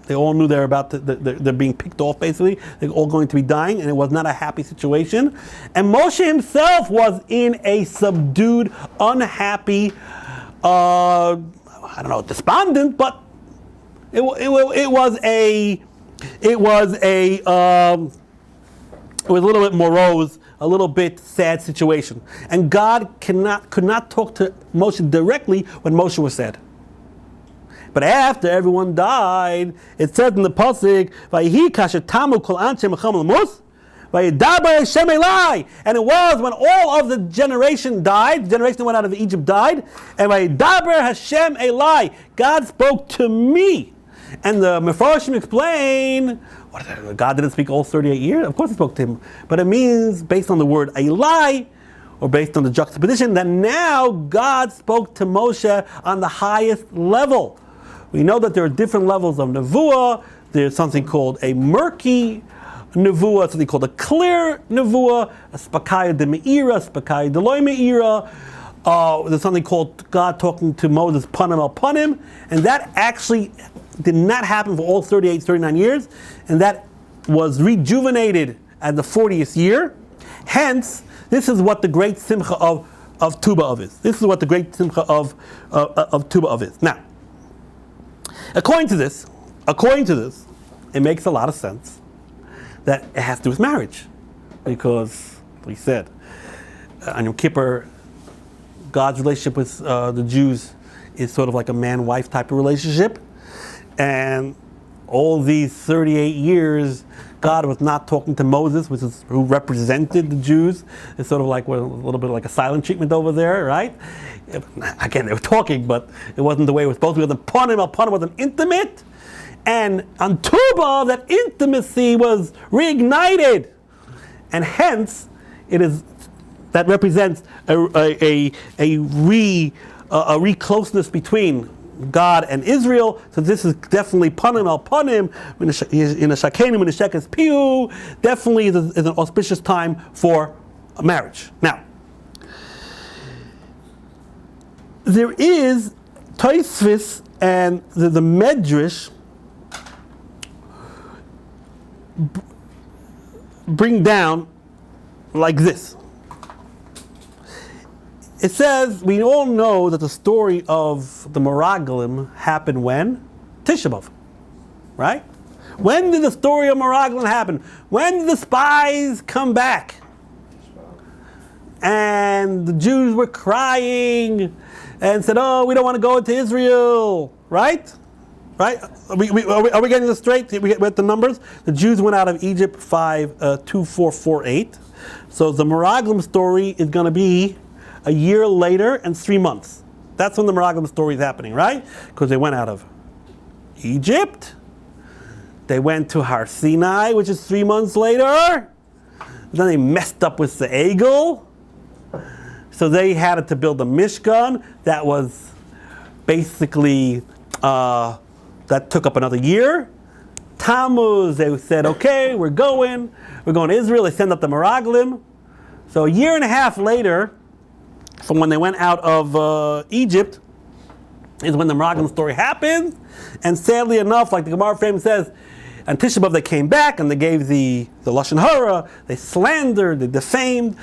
They all knew they're they're being picked off, basically. They're all going to be dying, and it was not a happy situation. And Moshe himself was in a subdued, unhappy, despondent, but it was a little bit morose, a little bit sad situation. And God could not talk to Moshe directly when Moshe was sad. But after everyone died, it says in the pasuk, "Vayihi kasher kol anshe mecham lemus, vayidaber Hashem elai." And it was when all of the generation died, the generation that went out of Egypt died, and vayidaber Hashem elai, God spoke to me. And the Mefarshim explain, God didn't speak all 38 years? Of course he spoke to him. But it means, based on the word elai, or based on the juxtaposition, that now God spoke to Moshe on the highest level. We know that there are different levels of nevuah. There's something called a murky nevuah, something called a clear nevuah, a spakaya de me'ira, spakaya de loy me'ira. There's something called God talking to Moses, panim al panim, and that actually did not happen for all 38, 39 years, and that was rejuvenated at the 40th year. Hence, this is what the great simcha of Tu B'Av is. This is what the great simcha of Tu B'Av is. Now, According to this, it makes a lot of sense that it has to do with marriage. Because, we said, on Yom Kippur, God's relationship with the Jews is sort of like a man-wife type of relationship. And all these 38 years, God was not talking to Moses, who represented the Jews. It's sort of like a little bit like a silent treatment over there, right? Again, they were talking, but it wasn't the way it was supposed to be. The panim wasn't intimate. And on Tu B'Av, that intimacy was reignited. And hence, that represents a re-closeness between God and Israel. So this is definitely panim al panim, in a shakenim, in a shekes piu, definitely is an auspicious time for marriage. Now, there is Tosfos and the Medrash bring down like this. It says, we all know that the story of the Meraglim happened when? Tisha B'Av, right? When did the story of Meraglim happen? When did the spies come back? And the Jews were crying and said, "Oh, we don't want to go into Israel," right? Right? Are we getting this straight? We get the numbers. The Jews went out of Egypt 2448. So the Meraglim story is going to be a year later and 3 months. That's when the Meraglim story is happening, right? Because they went out of Egypt. They went to Har Sinai, which is 3 months later. Then they messed up with the Egel. So they had to build a Mishkan that was basically, that took up another year. Tammuz, they said, okay, we're going to Israel. They send up the Meraglim. So a year and a half later, from when they went out of Egypt, is when the Meraglim story happens. And sadly enough, like the Gemara frame says, on Tisha B'Av they came back and they gave the Lashon Hara, they slandered, they defamed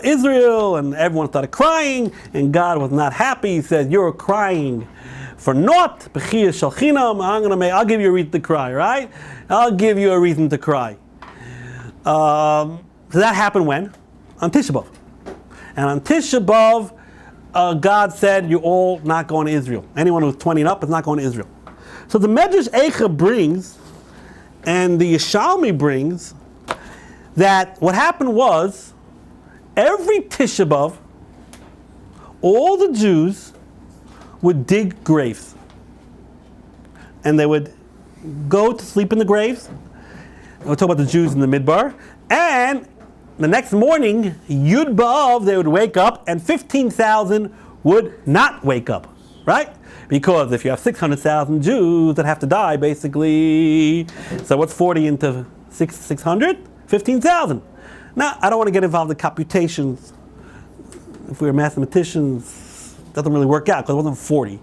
Israel, and everyone started crying, and God was not happy. He said, "You're crying for naught, b'chiyah shel chinam." I'll give you a reason to cry, right? I'll give you a reason to cry. So that happened when? On Tisha B'Av. And on Tisha B'Av, God said, "You're all not going to Israel. Anyone who's 20 and up is not going to Israel." So the Medrash Eicha brings, and the Yeshalmi brings, that what happened was, every Tisha B'Av, all the Jews would dig graves. And they would go to sleep in the graves. We'll talk about the Jews in the Midbar. And the next morning, Yud B'Av, they would wake up, and 15,000 would not wake up, right? Because if you have 600,000 Jews that have to die, basically, so what's 40 into 600? 15,000. Now, I don't want to get involved in computations. If we were mathematicians, it doesn't really work out, because it wasn't 40.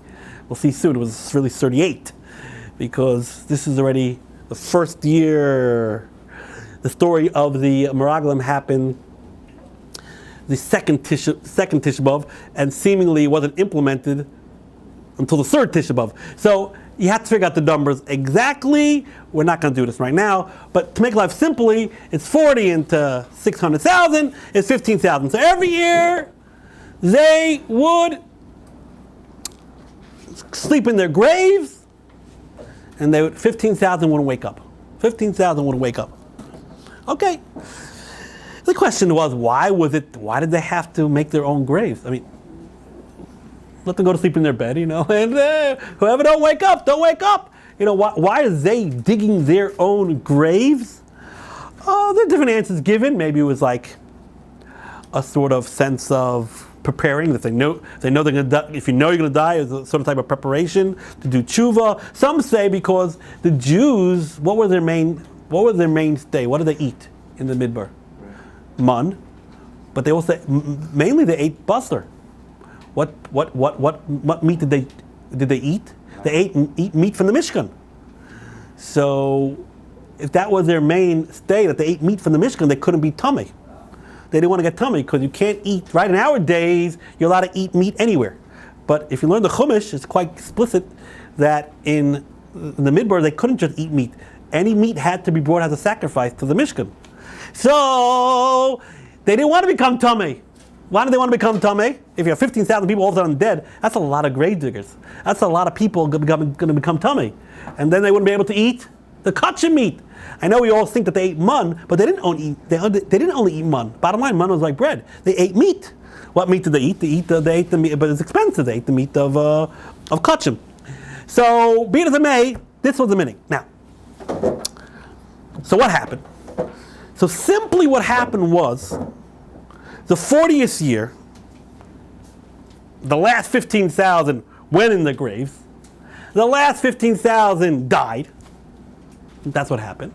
We'll see soon, it was really 38. because this is already the first year. The story of the Meraglim happened the second Tisha B'Av, and seemingly wasn't implemented until the third Tisha B'Av. So you have to figure out the numbers exactly. We're not going to do this right now, but to make life simply, it's 40 into 600,000 is 15,000. So every year they would sleep in their graves, and 15,000 wouldn't wake up. 15,000 wouldn't wake up. Okay. The question was, why did they have to make their own graves? I mean, let them go to sleep in their bed, and whoever don't wake up. Why are they digging their own graves? There are different answers given. Maybe it was like a sort of sense of preparing, that they know they're going to die. If you know you're going to die, it's a sort of type of preparation to do tshuva. Some say because the Jews, what was their mainstay? What did they eat in the Midbar? Man, but they also mainly they ate basar. What meat did they eat? They eat meat from the Mishkan. So if that was their mainstay, that they ate meat from the Mishkan, they couldn't be tummy. They didn't want to get tummy because you can't eat, right? In our days, you're allowed to eat meat anywhere. But if you learn the Chumash, it's quite explicit that in the Midbar they couldn't just eat meat. Any meat had to be brought as a sacrifice to the Mishkan. So they didn't want to become tummy. Why do they want to become tummy? If you have 15,000 people all of a sudden dead, that's a lot of grave diggers. That's a lot of people going to become tummy. And then they wouldn't be able to eat the kachim meat. I know we all think that they ate mun, but they didn't only eat mun. Bottom line, mun was like bread. They ate meat. What meat did they eat? They ate the meat, but it's expensive. They ate the meat of kachim. So, be it as it may, this was the meaning. Now, so what happened? So simply what happened was, the 40th year, the last 15,000 went in the graves. The last 15,000 died. That's what happened.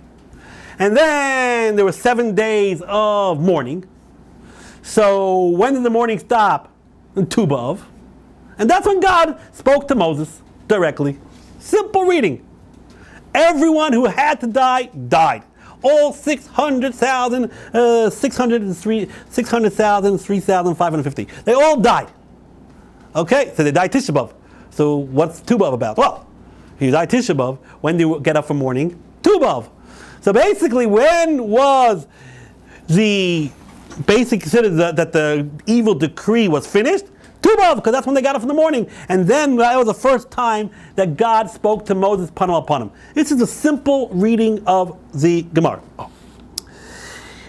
And then there were 7 days of mourning. So when did the mourning stop? In Tu B'Av. And that's when God spoke to Moses directly. Simple reading. Everyone who had to die, died. All 600,000, 3,550. They all died. Okay, so they died Tisha B'Av. So what's Tu B'Av about? Well, he died Tisha B'Av. When do you get up for mourning? Tu B'Av. So basically, when was the basic considered that the evil decree was finished? Tu B'Av, because that's when they got up in the morning. And then that was the first time that God spoke to Moses panel upon him. This is a simple reading of the Gemara. Oh.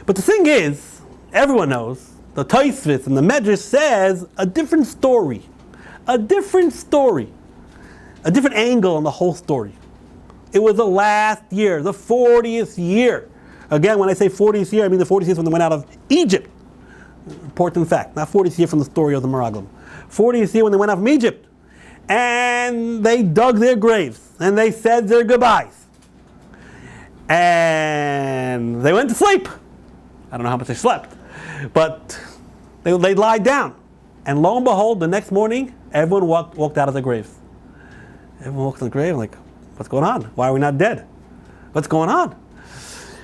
But the thing is, everyone knows, the Tosfos and the Medrash says a different story. A different angle on the whole story. It was the last year, the 40th year. Again, when I say 40th year, I mean the 40th year when they went out of Egypt. Important fact, not 40th year from the story of the Meraglim. 40th year when they went out from Egypt. And they dug their graves. And they said their goodbyes. And they went to sleep. I don't know how much they slept. But they lied down. And lo and behold, the next morning, everyone walked out of their graves. Everyone walked in the grave like, what's going on? Why are we not dead? What's going on?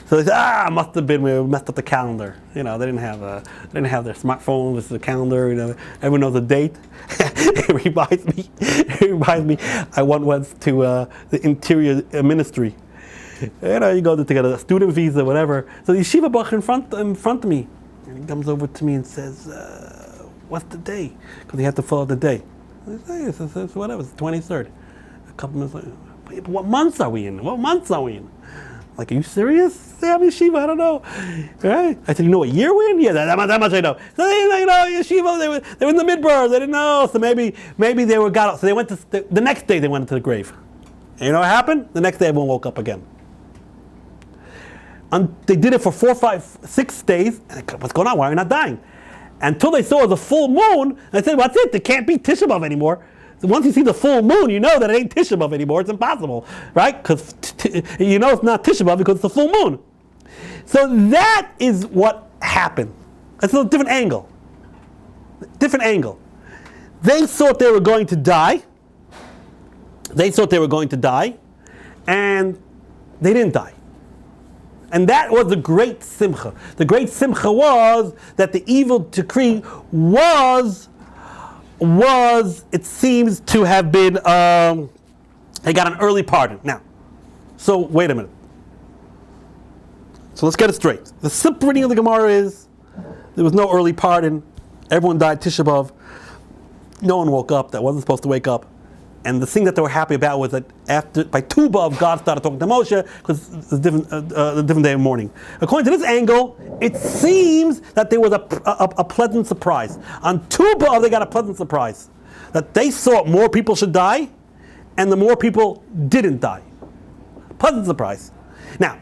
So they said, must have been, we messed up the calendar. They didn't have their smartphone. This is a calendar. Everyone knows the date. It reminds me. I once went to the Interior Ministry. You go to get a student visa, whatever. So the yeshiva bach in front of me, and he comes over to me and says, "What's the day?" Because he had to fill out the day. I say, it's whatever. It's the 23rd. A couple minutes later, what months are we in? Like, are you serious? Yeah, I'm yeshiva, I don't know. Right? I said, you know what year we're in? Yeah, that much I know. So yeshiva, they were in the midbar, they didn't know. So maybe they got up. So they went to, the next day they went into the grave. And you know what happened? The next day everyone woke up again. They did it for 4, 5, 6 days. And what's going on? Why are we not dying? Until they saw the full moon, and I said, what's it? It can't be Tisha B'Av anymore. So once you see the full moon, you know that it ain't Tisha B'Av anymore. It's impossible, right? Because you know it's not Tisha B'Av because it's the full moon. So that is what happened. It's a different angle. They thought they were going to die. and they didn't die. And that was the great simcha. The great simcha was that the evil decree was it seems to have been, they got an early pardon. Now, so wait a minute. So let's get it straight. The simple reading of the Gemara is, there was no early pardon. Everyone died Tisha B'Av. No one woke up that wasn't supposed to wake up. And the thing that they were happy about was that by Tu B'Av, God started talking to Moshe because it's a different day of mourning. According to this angle, it seems that there was a pleasant surprise. On Tu B'Av, they got a pleasant surprise. That they thought more people should die, and the more people didn't die. Pleasant surprise. Now,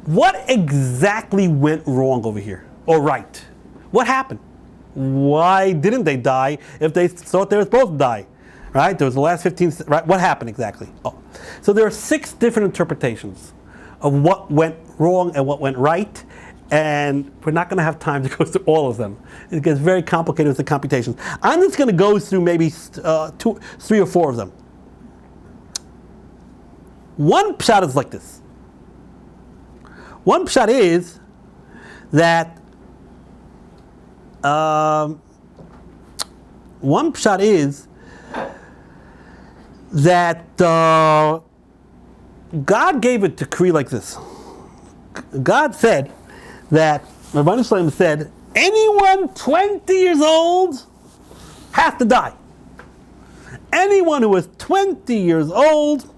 what exactly went wrong over here? Or right? What happened? Why didn't they die if they thought they were supposed to die? Right? There was the last 15, right? What happened exactly? Oh. So there are 6 different interpretations of what went wrong and what went right, and we're not going to have time to go through all of them. It gets very complicated with the computations. I'm just going to go through maybe 3 or 4 of them. One pshat is like this. One pshat is that God gave a decree like this. God said that, Rabbi said, anyone 20 years old has to die. Anyone who is 20 years old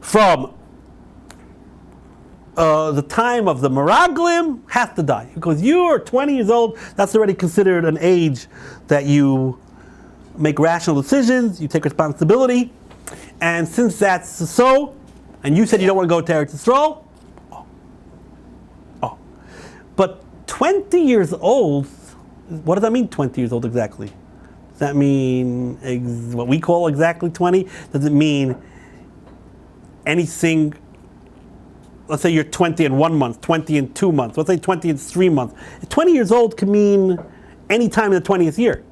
from the time of the Meraglim has to die. Because you are 20 years old, that's already considered an age that you make rational decisions, you take responsibility. And since that's so, and you said you don't want to go to Eretz Yisrael, but 20 years old, what does that mean, 20 years old exactly? Does that mean what we call exactly 20? Does it mean anything? Let's say you're 20 in 1 month, 20 in 2 months. Let's say 20 in 3 months. 20 years old can mean any time in the 20th year.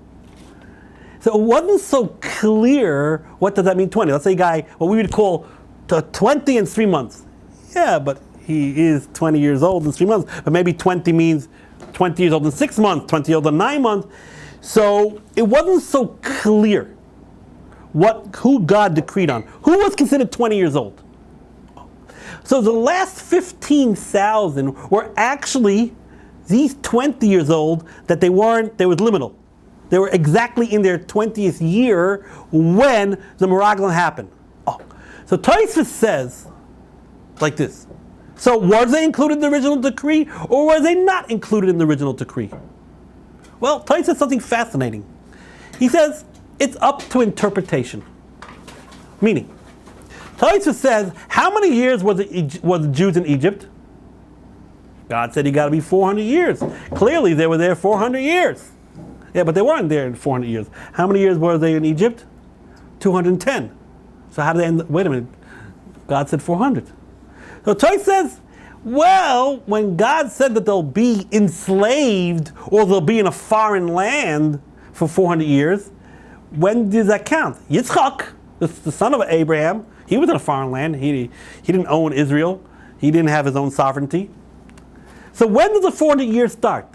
So it wasn't so clear, what does that mean, 20? Let's say a guy, what we would call 20 in 3 months. Yeah, but he is 20 years old in 3 months. But maybe 20 means 20 years old in 6 months, 20 years old in 9 months. So it wasn't so clear who God decreed on. Who was considered 20 years old? So the last 15,000 were actually these 20 years old that they was liminal. They were exactly in their 20th year when the Meraglim happened. So Tosfos says like this. So was they included in the original decree, or were they not included in the original decree? Well, Tosfos says something fascinating. He says it's up to interpretation. Meaning, Tosfos says, how many years was the Jews in Egypt? God said you got to be 400 years. Clearly, they were there 400 years. Yeah, but they weren't there in 400 years. How many years were they in Egypt? 210. So how did they end? Wait a minute. God said 400. So Tosfos says, well, when God said that they'll be enslaved or they'll be in a foreign land for 400 years, when does that count? Yitzchak, the son of Abraham, he was in a foreign land. He didn't own Israel. He didn't have his own sovereignty. So when does the 400 years start?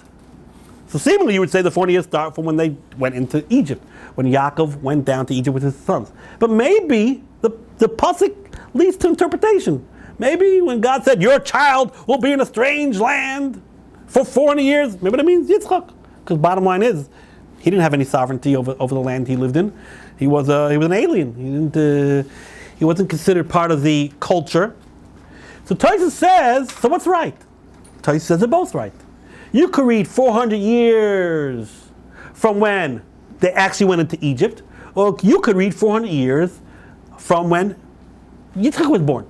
So seemingly you would say the 400 years start from when they went into Egypt, when Yaakov went down to Egypt with his sons. But maybe the pasuk leads to interpretation. Maybe when God said, your child will be in a strange land for 400 years, maybe that means Yitzchak. Because bottom line is, he didn't have any sovereignty over the land he lived in. He was an alien. He wasn't considered part of the culture. So Tosfos says, so what's right? Tosfos says they're both right. You could read 400 years from when they actually went into Egypt, or you could read 400 years from when Yitzchak was born.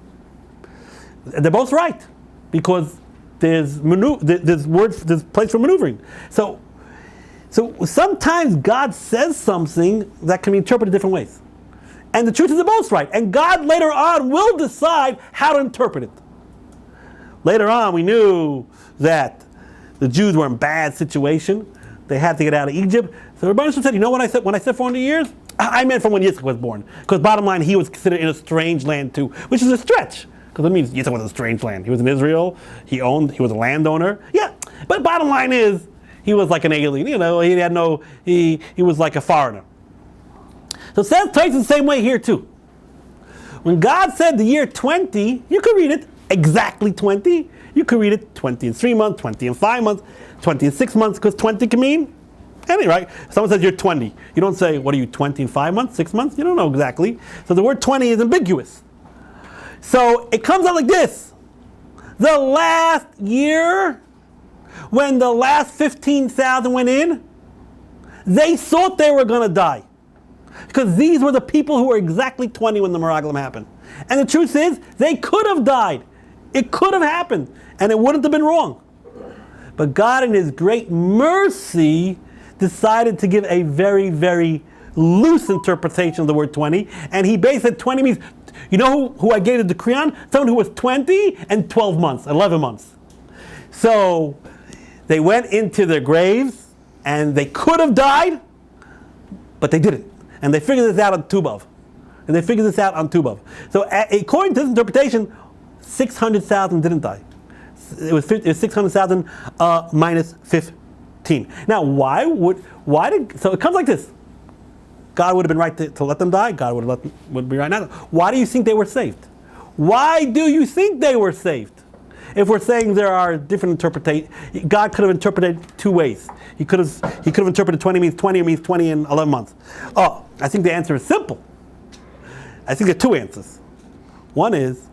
They're both right, because there's place for maneuvering. So sometimes God says something that can be interpreted different ways. And the truth is they're both right. And God later on will decide how to interpret it. Later on we knew that the Jews were in a bad situation. They had to get out of Egypt. So Rabbi said, you know what I said when I said 400 years? I meant from when Yitzchak was born. Because bottom line, he was considered in a strange land too, which is a stretch. Because it means Yitzchak was a strange land. He was in Israel. He was a landowner. Yeah, but bottom line is, he was like an alien. He was like a foreigner. So it says twice the same way here too. When God said the year 20, you could read it exactly 20. You could read it 20 in 3 months, 20 in 5 months, 20 in 6 months, because 20 can mean anything, right? Someone says you're 20. You don't say, what are you, 20 in 5 months, 6 months? You don't know exactly. So the word 20 is ambiguous. So it comes out like this. The last year, when the last 15,000 went in, they thought they were going to die. Because these were the people who were exactly 20 when the Meraglim happened. And the truth is, they could have died. It could have happened, and it wouldn't have been wrong. But God, in His great mercy, decided to give a very, very loose interpretation of the word 20. And He basically said 20 means, you know who I gave the decree on? Someone who was 20 and 12 months, 11 months. So they went into their graves, and they could have died, but they didn't. And they figured this out on Tubav. So according to this interpretation, 600,000 didn't die. It was 600,000 minus 15. Now, so it comes like this. God would have been right to let them die. God would be right now. Why do you think they were saved? Why do you think they were saved? If we're saying there are different interpretations, God could have interpreted two ways. He could have interpreted 20 means 20 or means 20 in 11 months. Oh, I think the answer is simple. I think there are two answers. One is,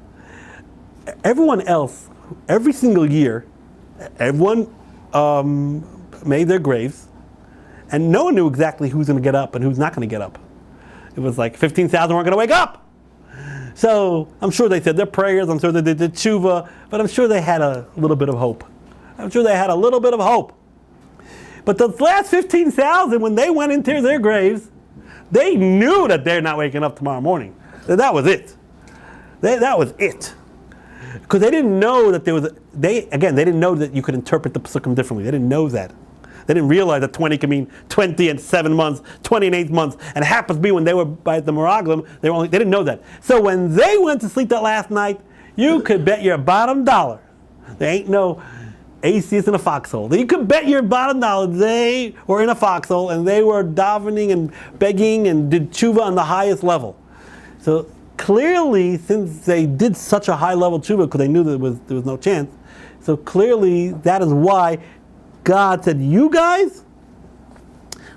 everyone else, every single year, everyone made their graves, and no one knew exactly who's going to get up and who's not going to get up. It was like 15,000 weren't going to wake up. So I'm sure they said their prayers, I'm sure they did tshuva, but I'm sure they had a little bit of hope. But the last 15,000, when they went into their graves, they knew that they're not waking up tomorrow morning. That was it. That was it. Because they didn't know that they didn't know that you could interpret the Pesukim differently. They didn't know that. They didn't realize that 20 can mean 20 and 7 months, 20 and 8 months, and it happens to be when they were by the Meraglim, they didn't know that. So when they went to sleep that last night, you could bet your bottom dollar. There ain't no atheist in a foxhole. You could bet your bottom dollar they were in a foxhole and they were davening and begging and did tshuva on the highest level. So clearly, since they did such a high level tshuva, because they knew there was no chance, so clearly that is why God said, you guys,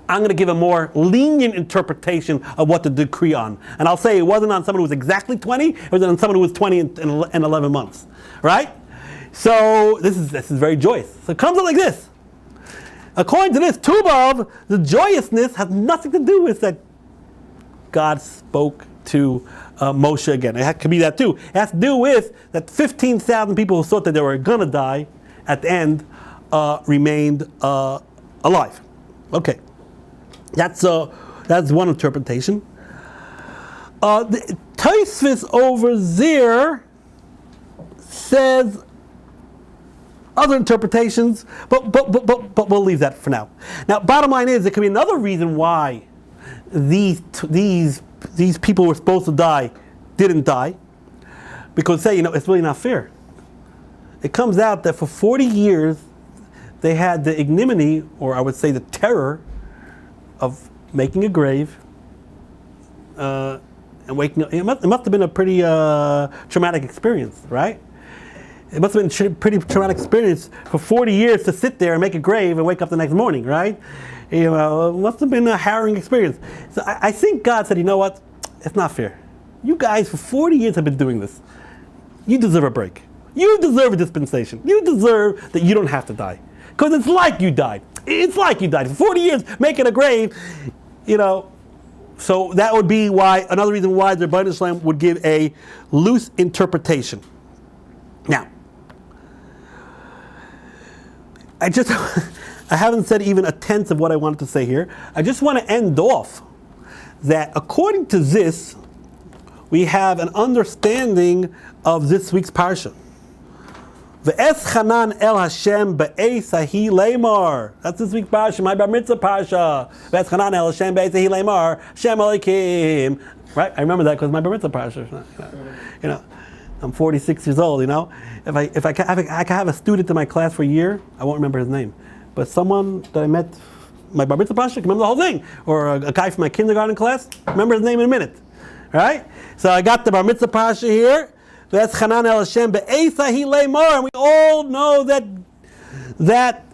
I'm going to give a more lenient interpretation of what to decree on. And I'll say it wasn't on someone who was exactly 20, it was on someone who was 20 and 11 months. Right? So this is very joyous. So it comes out like this. According to this, Tubav, the joyousness has nothing to do with that God spoke to Moshe again. It could be that too. It has to do with that 15,000 people who thought that they were going to die at the end remained alive. Okay, that's one interpretation. The Tosfos over there says other interpretations, but we'll leave that for now. Now, bottom line is, there could be another reason why these people who were supposed to die didn't die, because it's really not fair. It comes out that for 40 years they had the ignominy, or I would say the terror, of making a grave and waking up. It must have been a pretty traumatic experience, right? It must have been a pretty traumatic experience for 40 years to sit there and make a grave and wake up the next morning, right? It must have been a harrowing experience. So I think God said, you know what? It's not fair. You guys for 40 years have been doing this. You deserve a break. You deserve a dispensation. You deserve that you don't have to die. Because it's like you died. It's like you died. For 40 years making a grave, So that would be another reason why the Rebbeinu Shalom would give a loose interpretation. Now, I haven't said even a tenth of what I wanted to say here. I just want to end off that according to this, we have an understanding of this week's parsha. Ve'eschanan el Hashem be'ez hahi leimar. That's this week's parsha, my bar mitzvah parsha. Ve'eschanan el Hashem be'ez hahi leimar. Hashem Elokim. Right? I remember that because my bar mitzvah parsha. You know, I'm 46 years old. You know, if I can have a student in my class for a year, I won't remember his name, but someone that I met, my bar mitzvah parsha, can remember the whole thing. Or a guy from my kindergarten class, remember his name in a minute. Right? So I got the bar mitzvah parsha here. That's Chanan el Hashem be'esa hi leimor, and we all know that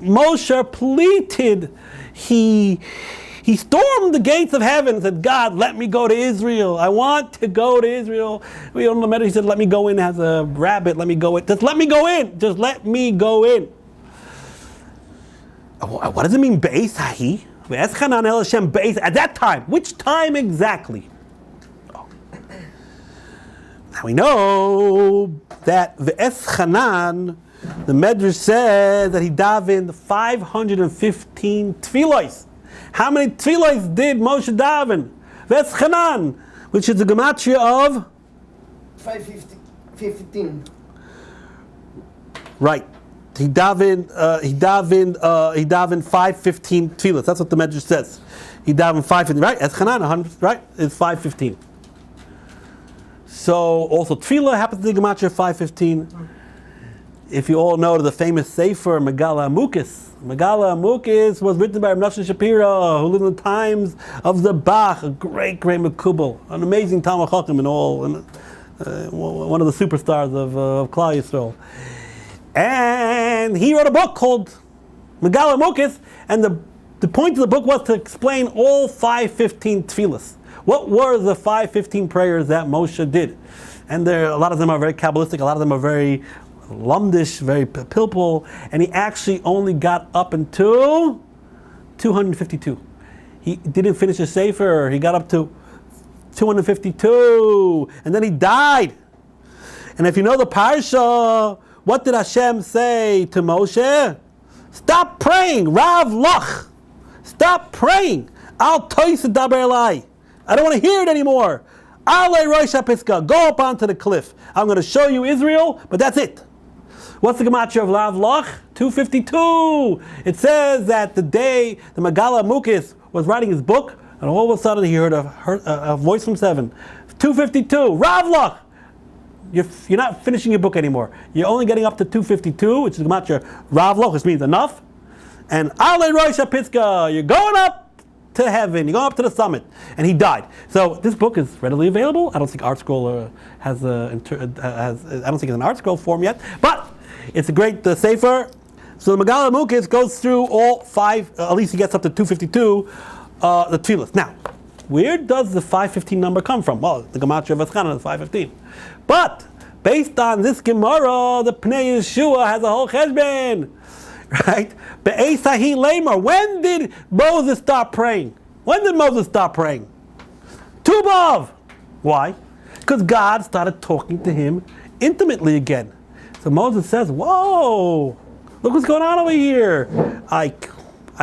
Moshe pleaded. He stormed the gates of heaven and said, God, let me go to Israel. I want to go to Israel. We don't know, he said, let me go in as a rabbit. Let me go in. Just let me go in. Just let me go in. What does it mean, be'esa hi? Ve'es Chanan el Hashem be'esa. At that time, which time exactly? Now we know that the Eschanan, the Medrash says that he davened 515 tefillos. How many tefillos did Moshe daven? The Eschanan, which is the gematria of 515. Right. He davened 515 tefillos. That's what the Medrash says. He davened 515. Right? Eschanan, 100. Right? Is 515. So also tefillah happens to be gematria 515. If you all know the famous sefer Megala Amukis. Megala Amukis was written by Rav Nosson Shapiro, who lived in the times of the Bach, a great Mekubal, an amazing Talmid Chacham and all, and one of the superstars of Klal Yisrael. And he wrote a book called Megala Amukis, and the point of the book was to explain all 515 tefillahs. What were the 515 prayers that Moshe did? And a lot of them are very Kabbalistic, a lot of them are very lumdish, very pilpul, and he actually only got up until 252. He didn't finish the Sefer, he got up to 252, and then he died. And if you know the Parsha, what did Hashem say to Moshe? Stop praying, Rav Lach. Stop praying. Al tois daber elai. I don't want to hear it anymore. Ale Rosh HaPisgah, go up onto the cliff. I'm going to show you Israel, but that's it. What's the gematria of Lav Loch? 252. It says that the day the Megala Amukis was writing his book, and all of a sudden he heard a voice from heaven. 252. Rav Loch, you're not finishing your book anymore. You're only getting up to 252, which is gematria Rav Loch, which means enough. And Ale Rosh HaPisgah, you're going up to heaven, you go up to the summit, and he died. So this book is readily available. I don't think ArtScroll has I don't think it's an ArtScroll form yet, but it's a great sefer. So the Megala Amukis goes through all five. At least he gets up to 252. The tefillahs. Now, where does the 515 number come from? Well, the gematria of Eschanan is 515, but based on this Gemara, the Pnei Yeshua has a whole cheshbon. Right? Be'esa hi leimar. When did Moses stop praying? When did Moses stop praying? Tu b'av. Why? Because God started talking to him intimately again. So Moses says, whoa, look what's going on over here. I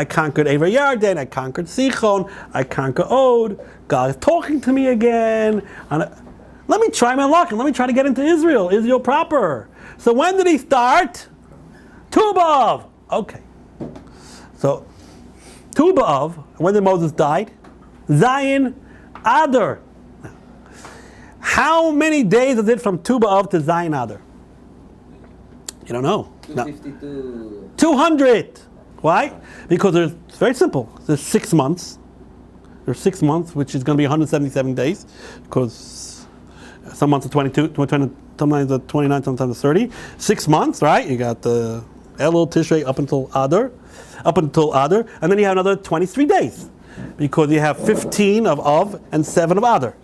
conquered Ever Yarden, I conquered Sichon, I conquered Og. God is talking to me again. Let me try my luck and let me try to get into Israel proper. So when did he start? Tu b'av. Okay. So, Tu b'av, when did Moses died? Zayin Adar. Now, how many days is it from Tu b'av to Zayin Adar? You don't know. 252. No. 200. Why? Because it's very simple. There's 6 months. There's 6 months, which is going to be 177 days, because some months are 22, sometimes are 29, sometimes are 30. 6 months, right? You got the Elul, Tishrei up until Adar, and then you have another 23 days, because you have 15 of Av and 7 of Adar,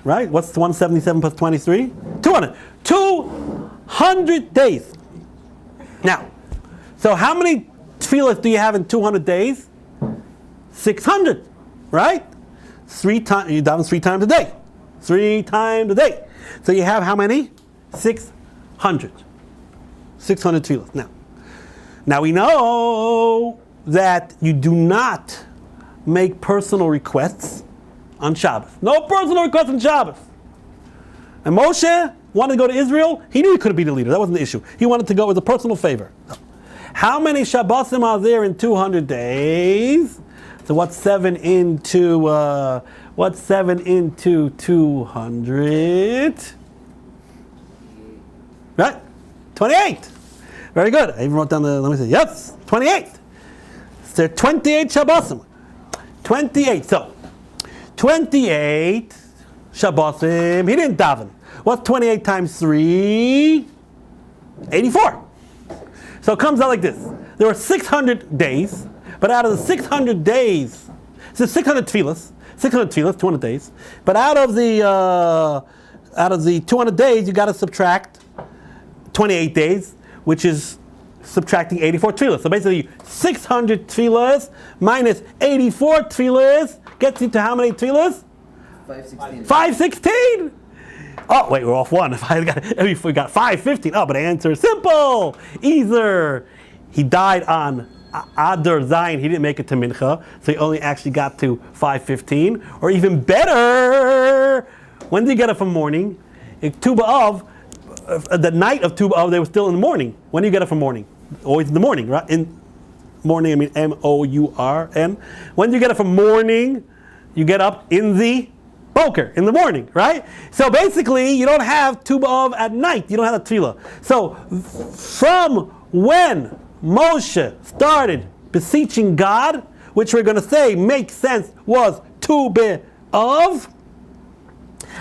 right? What's 177 plus 23? 200. 200 days. Now, so how many tefillahs do you have in 200 days? 600, right? 3 times, you daven 3 times a day. 3 times a day. So you have how many? 600. 600 tefillahs. Now we know that you do not make personal requests on Shabbos. No personal requests on Shabbos. And Moshe wanted to go to Israel, he knew he couldn't be the leader. That wasn't the issue. He wanted to go as a personal favor. How many Shabbosim are there in 200 days? So what's 7 into 200? Right? 28. Very good. I even wrote down let me see. Yes, 28. So there are 28 Shabbosim. 28. So 28 Shabbosim. He didn't daven. What's 28 times 3? 84. So it comes out like this. There were 600 days, but out of the 600 days, so 600 tefillas, 200 days. But out of the 200 days, you got to subtract 28 days, which is subtracting 84 tefillas. So basically, 600 tefillas minus 84 tefillas gets you to how many tefillas? 516. 516. Oh, wait, we're off one. If we got 515. Oh, but the answer is simple. Either he died on Adar Zayin, he didn't make it to Mincha, so he only actually got to 515. Or even better, when did he get it from morning? Tu B'Av, the night of Tu B'Av, they were still in the morning. When do you get it from morning? Always in the morning, right? In morning, I mean M-O-U-R-N. When do you get it from morning? You get up in the boker, in the morning, right? So basically, you don't have Tu B'Av at night. You don't have a tefillah. So from when Moshe started beseeching God, which we're going to say makes sense, was Tu B'Av,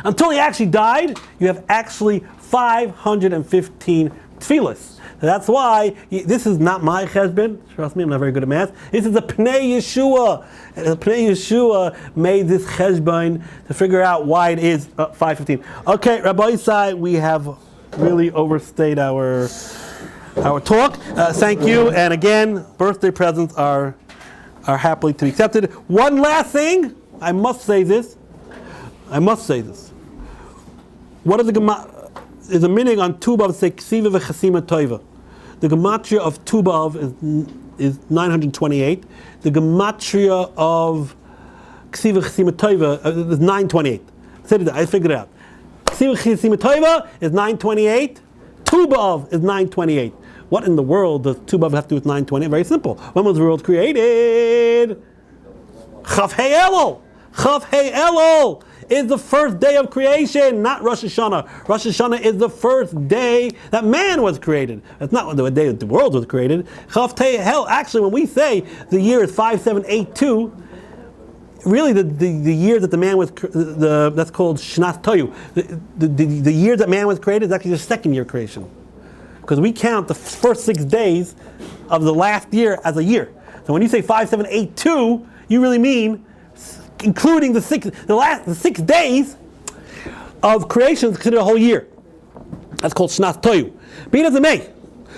until he actually died, you have actually 515 tefillahs. That's why this is not my cheshbon. Trust me, I'm not very good at math. This is a Pnei Yeshua. And Pnei Yeshua made this cheshbon to figure out why it is 515. Okay, Rabbi Isai, we have really overstayed our talk. Thank you. And again, birthday presents are happily to be accepted. One last thing, I must say this. What is the Gemara? Is a meaning on Tu B'Av say Ksiva v'Chasima Toiva. The gematria of Tu B'Av is 928. The gematria of Ksiva v'Chasima Toiva is 928. I figured it out. Ksiva v'Chasima Toiva is 928. Tu B'Av is 928. What in the world does Tu B'Av have to do with 928? Very simple. When was the world created? Chav Hei Elul. Chav Hei Elul is the first day of creation, not Rosh Hashanah. Rosh Hashanah is the first day that man was created. That's not the day that the world was created. Chav Hei Elul. Actually, when we say the year is 5782, really the year that the man was that's called Shnas Toyu. The year that man was created is actually the second year creation, because we count the first 6 days of the last year as a year. So when you say 5782, you really mean including the 6 days of creation is considered a whole year. That's called Shnas Toyu. Be it as it may.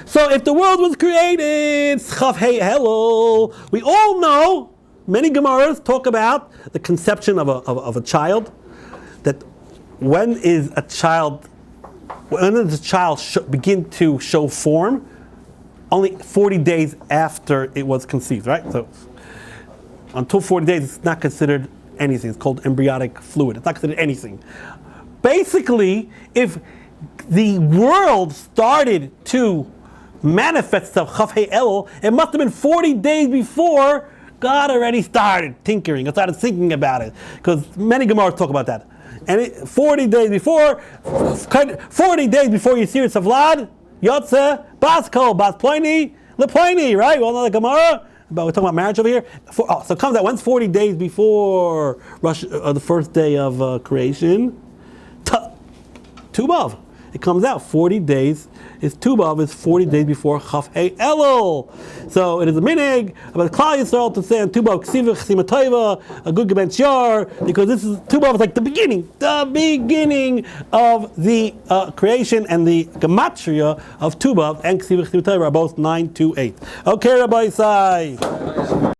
So if the world was created, Chav Hei Elul, we all know, many Gemaras talk about the conception of a child, that when does a child begin to show form? Only 40 days after it was conceived, right? So until 40 days, it's not considered anything. It's called embryonic fluid. It's not considered anything. Basically, if the world started to manifest itself, Chav Hei Elul, it must have been 40 days before God already started tinkering, or started thinking about it. Because many Gemaras talk about that. And 40 days before Yisir Savlad, Yotze, Bas Kol, Bas Ploini, Leploini, right? We all know the Gemara. But we're talking about marriage over here. So it comes out, when's 40 days before the first day of creation? Tu B'Av. It comes out 40 days. Tu B'Av is 40 days before Chav Hei Elul. So it is a minig about Klal Yisrael to say on Tu B'Av Ksiva Chasima Toiva, a good Geben Shar, because this is Tu B'Av is like the beginning of the creation, and the gematria of Tu B'Av and Ksiva Chasima Toiva are both 928. Okay, Rabbi Isai.